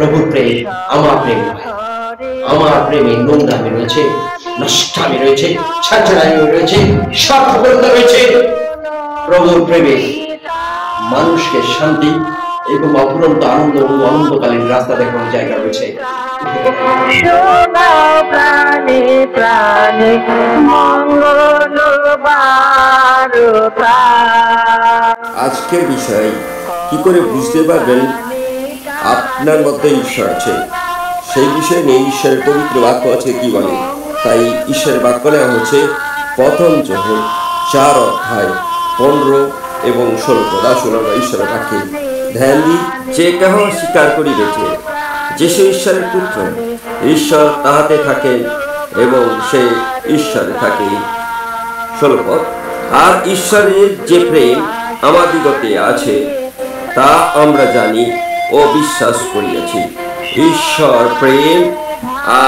প্রভুর প্রেম আমার প্রেম নয়। আমার প্রেমে নোংরামি রয়েছে, নষ্টামি রয়েছে, ছাঁচড়ামি রয়েছে, স্বার্থপরতা রয়েছে। প্রভুর প্রেমে মানুষকে শান্তি এবং অফুরন্ত আনন্দ ও অনন্তকালীন রাস্তা দেখানোর জায়গা রয়েছে। আজকের বিষয় কি করে বুঝতে পারবেন আপনার মধ্যে ঈশ্বর আছে, সেই বিষয় নিয়ে ঈশ্বরের পবিত্র বাক্য আছে কি বলে। তাই ঈশ্বরের বাক্য নেওয়া হচ্ছে প্রথম যোহন 4:15 এবং 16। আসুন আমরা ঈশ্বরের বাক্যে ধ্যান দিই। যে কেহ স্বীকার করিবেছে যে সে ঈশ্বরের পুত্র, ঈশ্বর তাহাতে থাকেন এবং সে ঈশ্বরে থাকে। 16 আর ঈশ্বরের যে প্রেম আমাদিগতে আছে তা আমরা জানি ও বিশ্বাস করিয়াছি। ঈশ্বর প্রেম,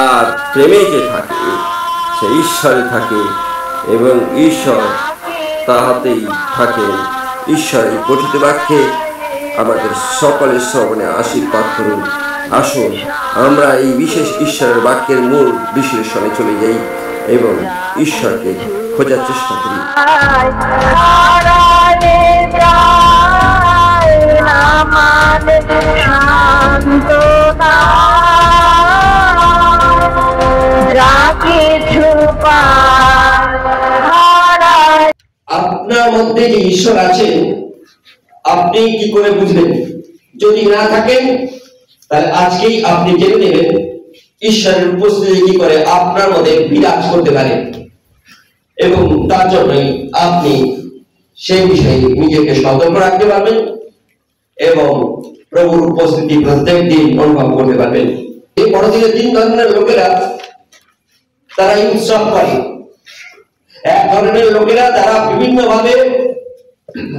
আর প্রেমে যে থাকে সে ঈশ্বরে থাকে এবং ঈশ্বর তাহাতেই থাকেন। ঈশ্বরের পঠিত বাক্যে আমাদের সকলের শ্রবণে আশীর্বাদ করুন। আসুন আমরা এই বিশেষ ঈশ্বরের বাক্যের মূল বিশ্লেষণে চলে যাই এবং ঈশ্বরকে খোঁজার চেষ্টা করি। আপনার মধ্যে যে ঈশ্বর আছে আপনি কি করে বুঝবেন? যদি না থাকেন তাহলে আজকেই আপনি জেনে নেবেন ঈশ্বরের উপস্থিতি কি করে আপনার মধ্যে বিরাজ করতে পারে, এবং তার জন্যই আপনি সেই বিষয়ে নিজেকে সতর্ক রাখতে পারবেন এবং প্রভুর উপস্থিতি প্রত্যেক দিন অনুভব করতে পারবেন। এই বড়দিনে 3 ধরনের লোকেরা তারা এই উৎসব করে। এক ধরনের লোকেরা তারা বিভিন্ন ভাবে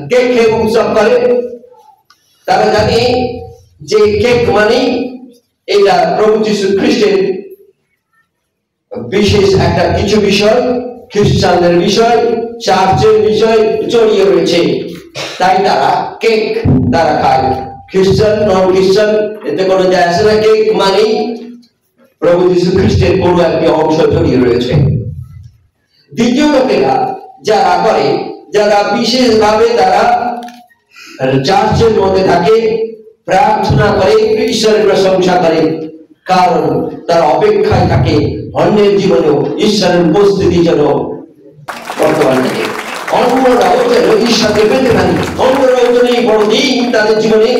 কেক খেয়ে উৎসব করে। তারা জানে যে কেক মানে এটা প্রভু যীশু খ্রিস্টের বিশেষ একটা কিছু বিষয়, খ্রিস্টানদের বিষয়, চার্চের বিষয় জড়িয়ে রয়েছে, তাই তারা কেক তারা খায়। খ্রিস্টান নন খ্রিস্টান এতে কোনো যায় আসে না। কেক মানে প্রভু যীশু খ্রিস্টের কোনো একটি অংশ জড়িয়ে রয়েছে। দ্বিতীয় লোকেরা যারা করে, যারা বিশেষভাবে তারা চার্চের মধ্যে থাকে, প্রার্থনা করে, ঈশ্বরের প্রশংসা করে, কারণ তারা অপেক্ষায় থাকে অন্যের জীবনেও ঈশ্বরের উপস্থিতি যেন বর্তমান থাকে। অন্যরাও যেন ঈশ্বরকে পেতে পারে, অন্যরাও যেন এই বড়দিন তাদের জীবনে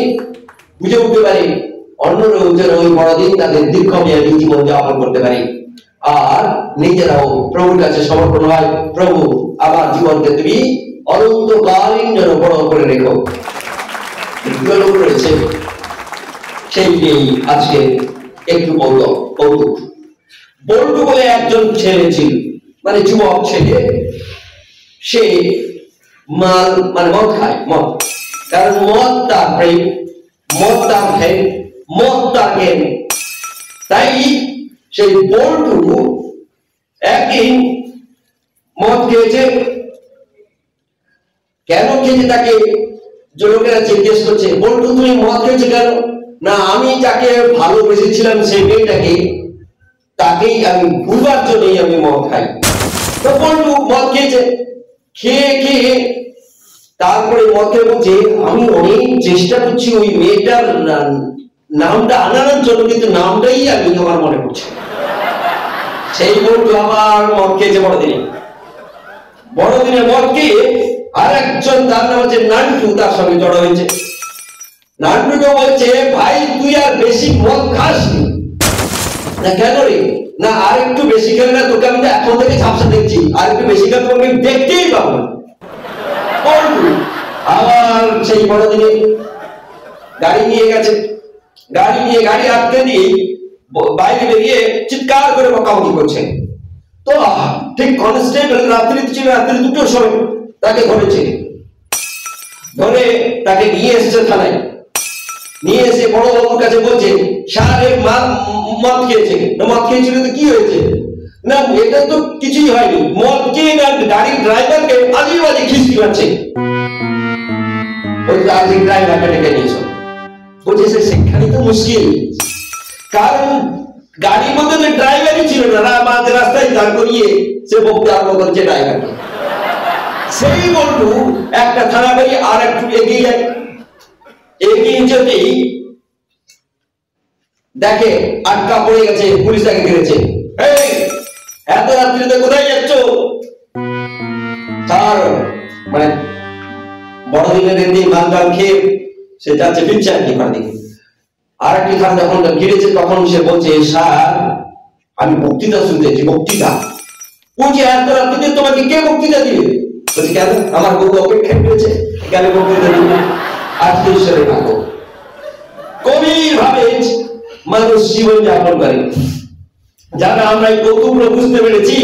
বুঝে উঠতে পারে, অন্যরাও যেন ওই বড়দিন তাদের দীর্ঘমেয়াদী জীবন যাপন করতে পারে, আর নিজেরাও প্রভুর কাছে সমর্পণ হয়। প্রভু আমার জীবনকে তুমি অনন্তকালীন যেন বড় করে রেখো। রয়েছে সেই নিয়েই আজকে একটু কৌতুক। বল্টু বলে একজন ছেলে ছিল, মানে যুবক ছেলে। সে মাল মানে মদ খায়, মদ, কারণ মদ তার প্রেম, মদ তার ধ্যান, মদ তার জ্ঞান। তাই সেই বল্টু একদিন মদ খেয়েছে। কেন খেয়েছে তাকে লোকেরা জিজ্ঞেস করছে, বল্টু তুমি মদ খেয়েছে কেন? না, আমি যাকে ভালোবেসেছিলাম সেই মেয়েটাকে, তাকেই আমি ভুলবার জন্যই আমি মদ খাই। তো বল্টু মদ খেয়েছে, খেয়ে তারপরে মদ খেয়ে বলছে আমি অনেক চেষ্টা করছি ওই মেয়েটার নামটা আনানোর জন্য, কিন্তু নামটাই আমি আমার মনে করছি। সেই বল্টু আবার মদ খেয়েছে বড়দিনে মদ খেয়ে আর একজন তার নাম হচ্ছে নান্টু, তার সঙ্গে জড়ো হয়েছে। নান্টুকে বলছে ভাই তুই আর বেশি মদ খাস না কেন রে? না আর একটু বেশি খেলে না তোকে আমি এখন থেকে ঝাপসা দেখছি, আর একটু বেশি খেলে তোকে আমি দেখতেই পাবো না। আবার সেই বড়দিনে গাড়ি নিয়ে গেছে, গাড়ি আটকে দিয়ে বাইরে বেরিয়ে চিৎকার করে বকাবকি করছে। তো ঠিক কনস্টেবল রাত্রি 2টোর সময় তাকে ধরেছে, ধরে তাকে নিয়ে এসেছে থানায়। নিয়ে এসে বড় বাবুর কাছে বলছে সাহেব মদ খেয়েছে। মদ খেয়েছিল তো কি হয়েছে? না এটা তো কিছুই হয়নি, মদ খেয়ে গাড়ির ড্রাইভারকে আজে বাজে খিস্তি মারছে। বলছে আজ ড্রাইভারকে ডেকে নিয়েছ। বলছে সেখানে তো মুশকিল, কারণ গাড়ির মধ্যে তো ড্রাইভারই ছিল না, মাঝ রাস্তায় দাঁড় করিয়ে সে বকতে আরম্ভ করছে ড্রাইভার। সেই বন্ধু একটা থানা বাড়ি আর একটু এগিয়ে যায়, এগিয়ে যেতেই দেখে আটকা পড়ে গেছে, পুলিশ তাকে ঘিরেছে। এই এত রাত্রিতে কোথায় যাচ্ছ? তার মানে বড়দিনের দিন মানকাল খেয়ে সে যাচ্ছে, ফিরছে আর কি দিকে। আর একটি থানা যখন ঘিরেছে তখন সে বলছে, স্যার আমি বক্তৃতা শুনতেছি। বক্তৃতা? বলছি এত রাত্রিতে তোমাকে কে বক্তৃতা দিবে? বলছি কেন, আমার বউ অপেক্ষা করেছে, কেন বক্তৃতা দিবে? আজকে ঈশ্বরের ভাগ্য গভীর ভাবে মানুষ জীবন যাপন করে। যারা আমরা এই কৌতুকগুলো বুঝতে পেরেছি,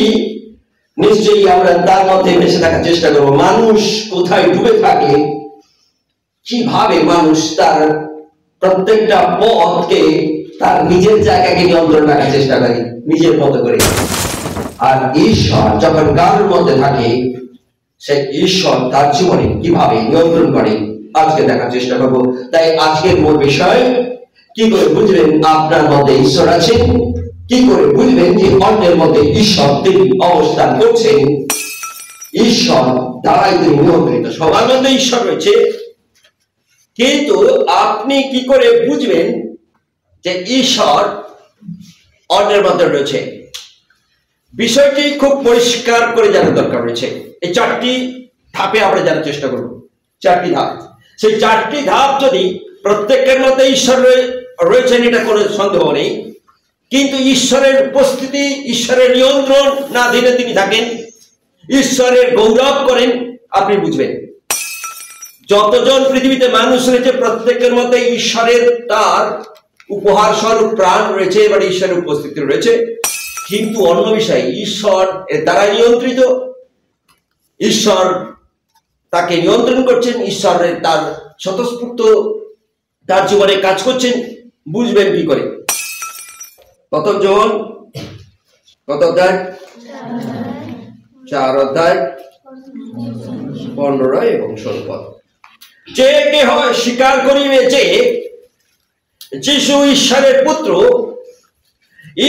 নিশ্চয়ই আমরা তার মধ্যে বেঁচে থাকার চেষ্টা করবো। মানুষ কোথায় ডুবে থাকে, কিভাবে মানুষ তার প্রত্যেকটা পথকে তার নিজের জায়গাকে নিয়ন্ত্রণ রাখার চেষ্টা করে নিজের মতো করে। আর ঈশ্বর যখন কারোর মধ্যে থাকে, সে ঈশ্বর তার জীবনে কিভাবে নিয়ন্ত্রণ করে আজকে দেখার চেষ্টা করব। তাই আজকের মূল বিষয়, কি করে বুঝবেন আপনার মধ্যে ঈশ্বর আছে, কি করে বুঝবেন যে অন্যের মধ্যে ঈশ্বর তিনি অবস্থান করছেন, ঈশ্বর দ্বারাই তিনি নিয়ন্ত্রিত। সবার মধ্যে ঈশ্বর রয়েছে, কিন্তু আপনি কি করে বুঝবেন যে ঈশ্বর অন্যের মধ্যে রয়েছে? বিষয়টি খুব পরিষ্কার করে জানার দরকার রয়েছে। এই চারটি ধাপে আমরা জানার চেষ্টা করব। চারটি ধাপ, সেই চারটি ধাপ যদি প্রত্যেকের মধ্যে ঈশ্বর রয়েছেন এটা কোনো সন্দেহ নেই, কিন্তু ঈশ্বরের উপস্থিতি, ঈশ্বরের নিয়ন্ত্রণ না দিলে তিনি থাকেন, ঈশ্বরের গৌরব করেন, আপনি বুঝবেন। যতজন পৃথিবীতে মানুষ রয়েছে প্রত্যেকের মধ্যে ঈশ্বরের তার উপহার স্বরূপ প্রাণ রয়েছে, এবার ঈশ্বরের উপস্থিতি রয়েছে। কিন্তু অন্য বিষয়, ঈশ্বর এর দ্বারা নিয়ন্ত্রিত, ঈশ্বর তাকে নিয়ন্ত্রণ করছেন, ঈশ্বরের তার স্বতঃস্ফূর্ত তার জীবনে কাজ করছেন। বুঝবেন কি করে? প্রথম যোহন কত অধ্যায়? 4 অধ্যায় 15 এবং 16 পদ। যে কেহ স্বীকার করিবে যে যীশু ঈশ্বরের পুত্র,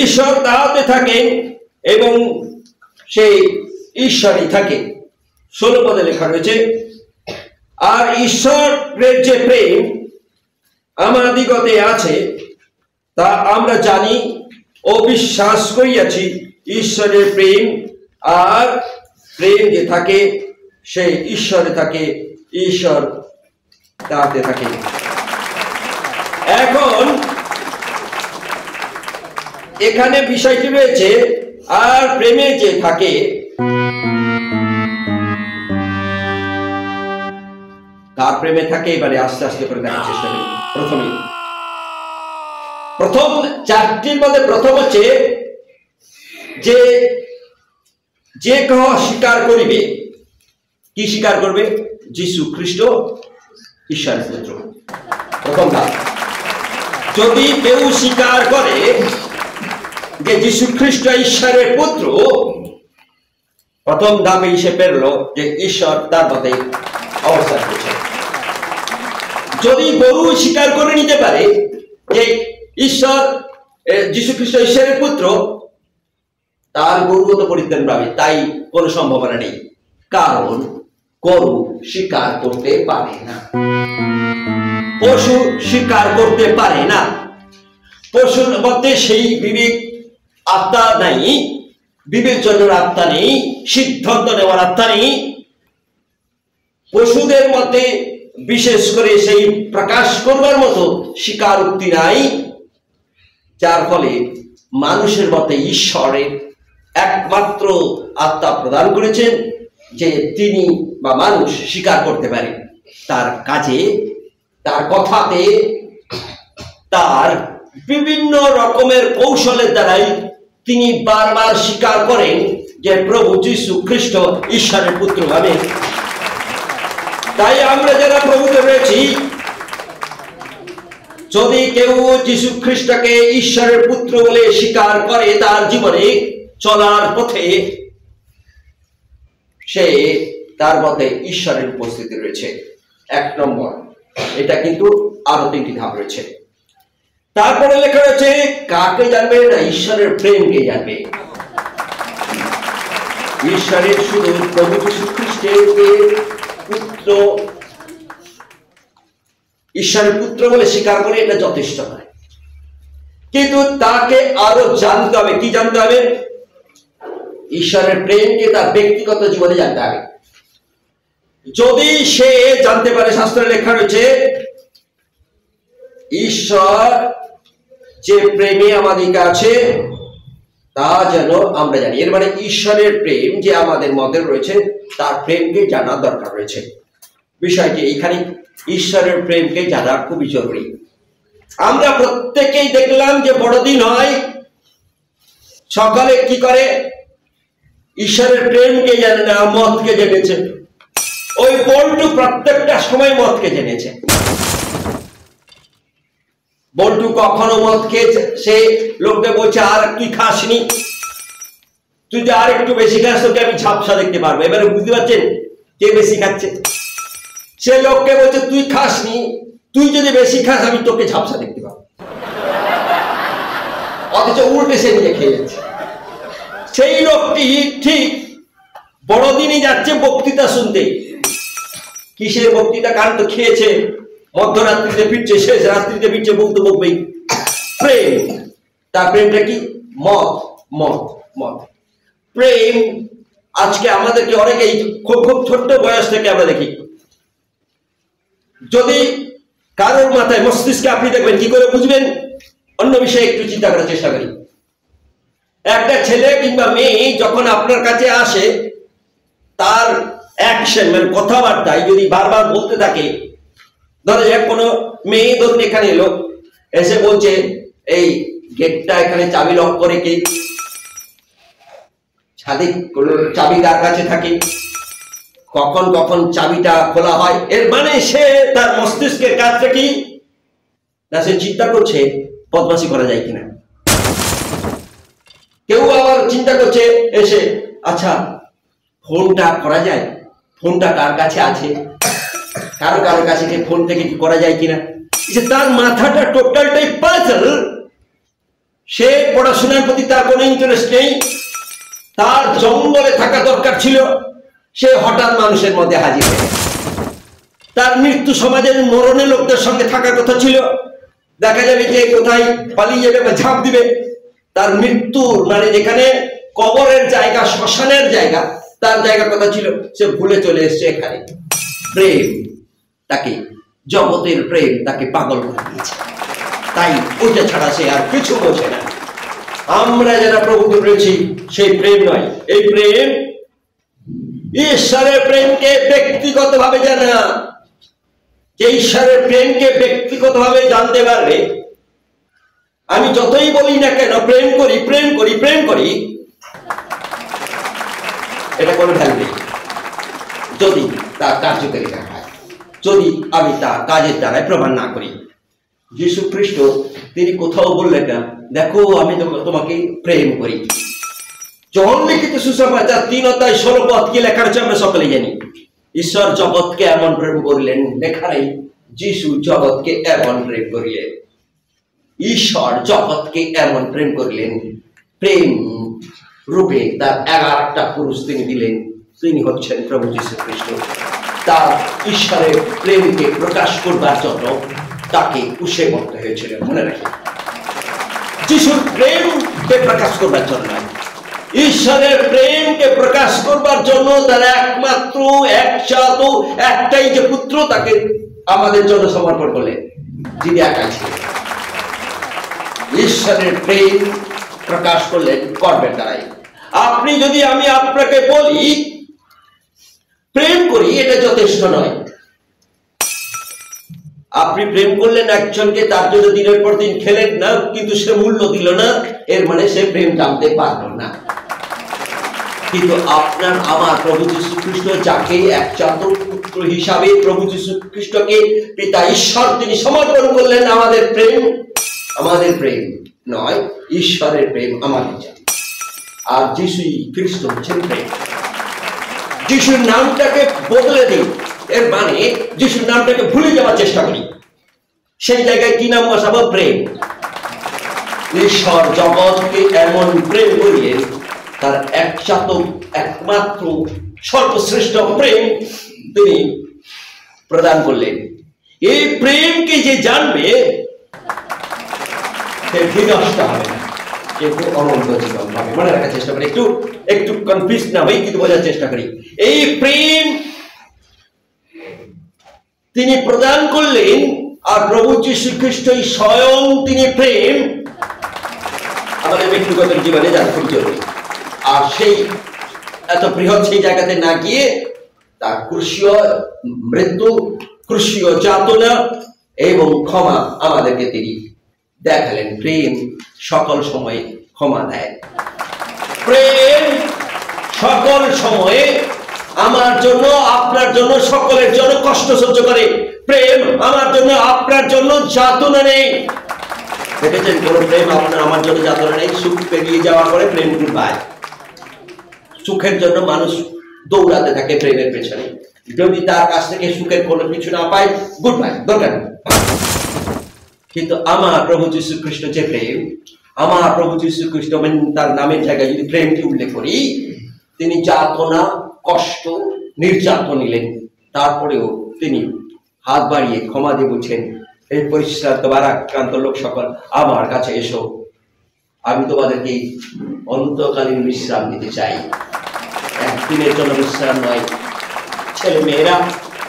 ঈশ্বর তাহাতে থাকেন এবং সেই ঈশ্বরই থাকে। 16 পদে লেখা রয়েছে, আর ঈশ্বরের যে প্রেম আমাদিগতে আছে তা আমরা জানি ও বিশ্বাস করিয়াছি। ঈশ্বরের প্রেম, আর প্রেম যে থাকে সে ঈশ্বরে থাকে, ঈশ্বর তাতে থাকে। এখন এখানে বিষয়টি রয়েছে, আর প্রেমে যে থাকে, কার প্রেমে থাকে এবারে আস্তে আস্তে করে দেখার চেষ্টা করি। প্রথম চারটির মধ্যে প্রথম হচ্ছে যে যে কেহ স্বীকার করিবে। কি স্বীকার করবে? যীশু খ্রিস্ট ঈশ্বরের পুত্র। প্রথম ধাপ, যদি কেউ স্বীকার করে যে যীশু খ্রিস্ট ঈশ্বরের পুত্র, প্রথম ধাপে সে পেরল যে ঈশ্বর তার মধ্যে অবস্থান করছে। যদি গরু স্বীকার করে নিতে পারে যে ঈশ্বর যীশু খ্রিস্ট ঈশ্বরের পুত্র, তার গরু তো পরিত্রাণ পাবে, তাই কোনো সম্ভাবনা নেই, কারণ গরু স্বীকার করতে পারে না, পশু স্বীকার করতে পারে না। পশুর মধ্যে সেই বিবেক আত্মা নাই, বিবেচনার আত্মা নেই, সিদ্ধান্ত নেওয়ার আত্মা নেই। পশুদের মধ্যে বিশেষ করে সেই প্রকাশ করবার মতো স্বীকারোক্তি নাই, যার ফলে মানুষের মধ্যে ঈশ্বরের একমাত্র আত্মা প্রদান করেছেন যে তিনি বা মানুষ স্বীকার করতে পারে। তার কাজে, তার কথাতে, তার বিভিন্ন রকমের কৌশলের দ্বারাই তিনি বারবার স্বীকার করেন যে প্রভু যীশু খ্রিস্ট ঈশ্বরের পুত্র। আমেন। তাই আমরা যারা প্রভুতে রয়েছি, যদি কেউ যীশু খ্রিস্টকে ঈশ্বরের পুত্র বলে স্বীকার করে, তার জীবনে চলার পথে সে তার মধ্যে ঈশ্বরের উপস্থিতি রয়েছে। 1 নম্বর, এটা কিন্তু আরো 3টি ধাপ রয়েছে। তারপরে লেখা রয়েছে কাকে জানবে না, ঈশ্বরের প্রেমকে জানবে। ঈশ্বরের শুধু প্রভু যীশু খ্রিস্টের পুত্র, ঈশ্বরের পুত্র বলে স্বীকার করে এটা যথেষ্ট নয়, কিন্তু তাকে আরো জানতে হবে। কি জানতে হবে? ঈশ্বরের প্রেমকে তার ব্যক্তিগত জীবনে জানতে হবে। যদি সে জানতে পারে, শাস্ত্রে লেখা রয়েছে ঈশ্বর যে প্রেমে আমাদের কাছে তা যেন আমরা জানি। এর মানে ঈশ্বরের প্রেম যে আমাদের মধ্যে রয়েছে তার প্রেমকে জানার দরকার রয়েছে। বিষয়টি এইখানে, ঈশ্বরের প্রেমকে জানা খুবই জরুরি। আমরা প্রত্যেকেই দেখলাম যে বড়দিন হয়, সকালে কি করে? ঈশ্বরের প্রেমকে জানে না, মদকে জেনেছে। ওই বল্টু প্রত্যেকটা সময় মদকে জেনেছে। বল্টু কখনো মদ খেয়েছে, সে লোককে বলছে আর কি খাসনি, তুই যে আর একটু বেশি খাস তোকে আমি ঝাপসা দেখতে পারবো। এবারে বুঝতে পারছেন কে বেশি খাচ্ছে? সে লোককে বলছে তুই খাসনি, তুই যদি বেশি খাস আমি তোকে ঝাপসা দেখতে পাবো, অথচ উল্টে সে নিয়ে খেয়ে যাচ্ছে। সেই লোকটি ঠিক বড়দিনই যাচ্ছে বক্তৃতা শুনতে। কিসের বক্তৃতা? কারণ তো খেয়েছে, মধ্যরাত্রিতে ফিরছে, শেষ রাত্রিতে ফিরছে, বলতে বকবেই। প্রেম, তার প্রেমটা কি? মদ, মদ, মদ। প্রেম আজকে আমাদেরকে অনেকেই খুব খুব ছোট্ট বয়স থেকে আমরা দেখি। যদি কারোর মাথায় মস্তিষ্কে আপনি দেখবেন, কি করে বুঝবেন? অন্য বিষয়ে একটু চিন্তা করার চেষ্টা করি। একটা ছেলে কিংবা মেয়ে যখন আপনার কাছে আসে, তার অ্যাকশন মানে কথাবার্তায় যদি বারবার বলতে থাকে, ধরো যাক কোনো মেয়ে ধরুন এখানে এলো, এসে বলছে এই গেটটা এখানে চাবি লক করে কে? ছাদে কোনো চাবি তার কাছে থাকে, কখন কখন চাবিটা খোলা হয়। এর মানে সে তার মস্তিষ্কের কাজটা কি না, সে চিন্তা করছে বদমাশি করা যায় কিনা। কেউ আবার চিন্তা করছে এসে, আচ্ছা ফোনটা করা যায়, ফোনটা কার কাছে আছে, কারো কারো কাছে ফোন থেকে কি করা যায় কিনা। তার মাথাটা টোটালটাই পাজল। সে পড়াশোনার প্রতি তার কোনো ইন্টারেস্ট নেই, তার জঙ্গলে থাকা দরকার ছিল, সে হঠাৎ মানুষের মধ্যে হাজির হয়ে গেছে। তার মৃত্যু সমাজের মরণে লোকদের সঙ্গে থাকার কথা ছিল, দেখা যাবে যে কোথায় পালিয়ে যাবে বা ঝাঁপ দিবে। তার মৃত্যুর মানে যেখানে কবরের জায়গা, শ্মশানের জায়গা, তার জায়গা কথা ছিল, সে ভুলে চলে এসছে এখানে। প্রেম তাকে, জগতের প্রেম তাকে পাগল করে দিয়েছে, তাই ওইটা ছাড়া সে আর কিছু বোঝে না। আমরা যারা প্রভুকে পেয়েছি সেই প্রেম নয়, এই প্রেম ঈশ্বরের প্রেমকে ব্যক্তিগতভাবে জানা। যে ঈশ্বরের প্রেমকে ব্যক্তিগতভাবে জানতে পারবে, আমি যতই বলি না কেন প্রেম করি প্রেম করি প্রেম করি, এটা কোনো ভ্যালু নেই যদি তার কার্যকারী না হয়, যদি আমি তার কাজের দ্বারাই প্রমাণ না করি। যীশু খ্রিস্ট তিনি কোথাও বললেন না দেখো আমি তোমাকে প্রেম করি। জন লিখিত সুসমাচার 3:16 কি লেখা আছে আমরা সকলে জানি। ঈশ্বর জগৎকে এমন প্রেম করিলেন, লেখা নেই যীশু জগৎকে এমন প্রেম করিলেন। ঈশ্বর জগৎকে এমন প্রেম করিলেন, প্রেম রূপে তার 11টা পুরুষ তিনি দিলেন, তিনি হচ্ছেন প্রভু যীশু খ্রিস্ট। তার ঈশ্বরের প্রেমকে প্রকাশ করবার জন্য তাকে কুশে মরতে হয়েছিল। মনে রাখি, যিশুর প্রেমকে প্রকাশ করবার জন্য, ঈশ্বরের প্রেমকে প্রকাশ করবার জন্য তার একমাত্র একটাই যে পুত্র তাকে আমাদের জন্য সমর্পণ করলেন, যিনি একাই ছিলেন। ঈশ্বরের প্রেম প্রকাশ করলেন কর্মের দ্বারাই। আপনি যদি আমি আপনাকে বলি প্রেম করি, এটা যথেষ্ট নয়। আপনি প্রেম করলেন একজনকে, তার জন্য দিনের পর দিন খেলেন না, কিন্তু সে মূল্য দিল না, এর মানে সে প্রেম জানতে পারল না। কিন্তু আপনার আমার প্রভু যীশু খ্রিস্ট, যাকে একজাত পুত্র হিসাবে প্রভু যীশু খ্রিস্টকে পিতা ঈশ্বর তিনি সমর্পণ করলেন, আমাদের প্রেম নয়, ঈশ্বরের প্রেম আমাদের জানে। আর যীশু খ্রিস্ট হচ্ছেন প্রেম। যিশুর নামটাকে বদলে দিই, এর মানে যিশুর নামটাকে ভুলে যাওয়ার চেষ্টা করি, সেই জায়গায় কি নাম বসাবো? প্রেম। ঈশ্বর জগৎকে এমন প্রেম করিয়ে তার একমাত্র সর্বশ্রেষ্ঠ প্রেম তিনি প্রদান করলেন। এই প্রেমকে যে জানবে সে বিনষ্ট হবে না, কিন্তু অনন্ত জীবন পাবে। মনে রাখার চেষ্টা করি, একটু কনফিউজ না হই, কিন্তু বোঝার চেষ্টা করি। এই প্রেম তিনি প্রদান করলেন, আর প্রভু যীশু খ্রিস্টই স্বয়ং তিনি প্রেম আমাদের ব্যক্তিগত জীবনে যার খুব জরুরি। আর সেই এত বৃহৎ সেই জায়গাতে না গিয়ে তার ক্রুশীয় মৃত্যু, ক্রুশীয় যাতনা এবং ক্ষমা আমাদেরকে তিনি দেখালেন। প্রেম সকল সময়ে ক্ষমা দেয়, প্রেম সকল সময়ে আমার জন্য, আপনার জন্য, সকলের জন্য কষ্ট সহ্য করে। প্রেম আমার জন্য, আপনার জন্য যাতনা নেই। দেখেছেন কোন প্রেম আপনার আমার জন্য যাতনা নেই? সুখ পেরিয়ে যাওয়ার পরে প্রেম গুডবাই। সুখের জন্য মানুষ দৌড়াতে থাকে প্রেমের পেছনে, যদি তার কাছ থেকে সুখের কোনো কিছু না পায়, গুডবাই, দরকার নেই। কিন্তু আমার প্রভু যীশু খ্রিস্ট যে প্রেম, আমার প্রভু যীশু খ্রিস্ট তার নামের জায়গায় যদি প্রেমটি উল্লেখ করি, তিনি যাতনা, কষ্ট, নির্যাতন নিলেন, তারপরেও তিনি হাত বাড়িয়ে ক্ষমা দিয়ে বলছেন, এই পরিশ্রান্ত ভারাক্রান্ত লোক সকল আমার কাছে এসো, আমি তোমাদেরকে অনন্তকালীন বিশ্রাম দিতে চাই। একদিনের জন্য বিশ্রাম নয়। ছেলে মেয়েরা,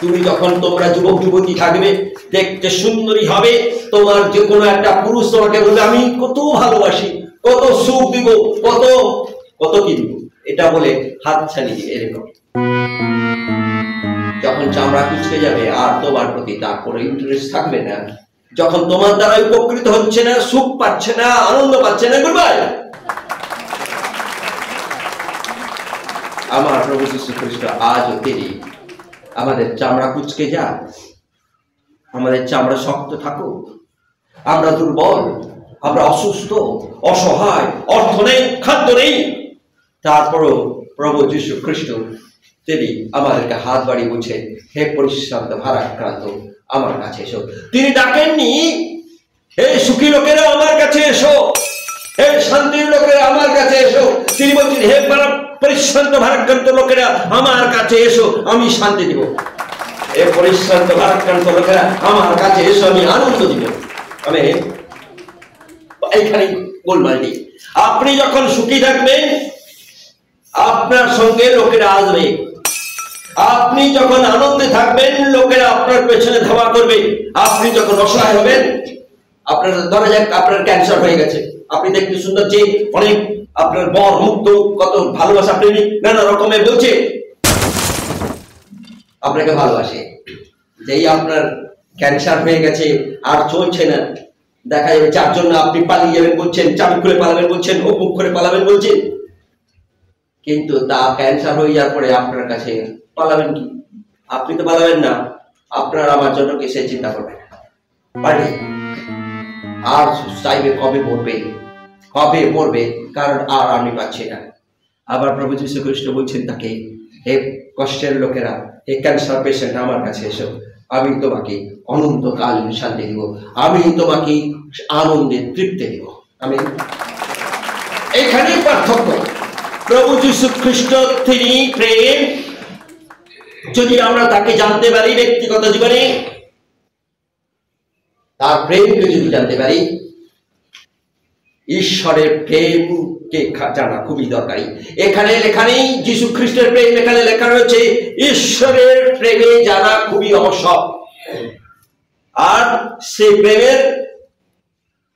তুমি যখন তোমরা যুবক যুবতী থাকবে, দেখতে সুন্দরী হবে, তোমার যে কোনো একটা পুরুষ তোমাকে বলবে আমি কত ভালোবাসি, কত সুখ দিব, কত কি দিব, এটা বলে হাত ছাড়িয়ে দিবে। এরকম যখন চামড়া কুচকে যাবে আর তোমার প্রতি তার কোনো ইন্টারেস্ট থাকবে না, যখন তোমার দ্বারা উপকৃত হচ্ছে না, সুখ পাচ্ছে না, আনন্দ পাচ্ছে না, গুডবাই। আমার প্রভু যীশু খ্রিস্ট আজও তিনি আমাদের চামড়া কুচকে যাক, আমাদের চামড়া শক্ত থাকুক, আমরা দুর্বল, আমরা অসুস্থ, অসহায়, অর্থ নেই, খাদ্য নেই, তারপরও প্রভু যীশু খ্রিস্ট তিনি আমাদেরকে হাত বাড়িয়ে বলছেন, হে পরিশ্রান্ত ভারাক্রান্ত আমার কাছে এসো। তিনি ডাকেননি হে সুখী লোকেরা আমার কাছে এসো, হে শান্তির লোকেরা আমার কাছে এসো। তিনি বলছেন, হে পরিশ্রান্ত ভারাক্রান্ত লোকেরা আমার কাছে এসো, আমি শান্তি দিব। হে পরিশ্রান্ত ভারাক্রান্ত লোকেরা আমার কাছে এসো, আমি আনন্দ দিব। আমি এইখানে গোলমালটি, আপনি যখন সুখী থাকবেন আপনার সঙ্গে লোকেরা আসবে, আপনি যখন আনন্দে থাকবেন লোকেরা আপনার পেছনে ধাওয়া করবে। আপনি যখন অসহায় হবেন, আপনার ধরা যাক আপনার ক্যান্সার হয়ে গেছে, আপনি দেখতে সুন্দর, যে অনেক আপনার বর মুক্ত, কত ভালোবাসা প্রেমিক, নানা রকমের বলছে আপনাকে ভালোবাসে, যেই আপনার ক্যান্সার হয়ে গেছে আর চলছে না, দেখা যাবে যার জন্য আপনি পালিয়ে যাবেন বলছেন, চাবি খুলে পালাবেন বলছেন, ও মুখ করে পালাবেন বলছেন, কিন্তু তা ক্যান্সার হয়ে যাওয়ার পরে আপনার কাছে পালাবেন কি? আপনি তো পালাবেন না, আপনার আমার জন্য কে সে চিন্তা করবে না, পারবে আর চাইবে কবে মরবে, কারণ আর আমি পাচ্ছি না। আবার প্রভু যীশু খ্রিস্ট বলছেন তাকে, হে কষ্টের লোকেরা, হে ক্যান্সার পেশেন্ট আমার কাছে এসো, আমি তোমাকে অনন্তকালীন শান্তি দিব, আমি তোমাকে আনন্দে তৃপ্তি দিব। আমি এখানেই পার্থক্য। প্রভু যীশু খ্রিস্ট তিনি প্রেম, যদি আমরা তাকে জানতে পারি ব্যক্তিগত জীবনে, তার প্রেমকে যদি জানতে পারি, ঈশ্বরের প্রেমকে জানা খুবই দরকারি। এখানে লেখা নেই যীশু খ্রিস্টের প্রেম, এখানে লেখা রয়েছে ঈশ্বরের প্রেমে জানা খুবই আবশ্যক। আর সেই প্রেমের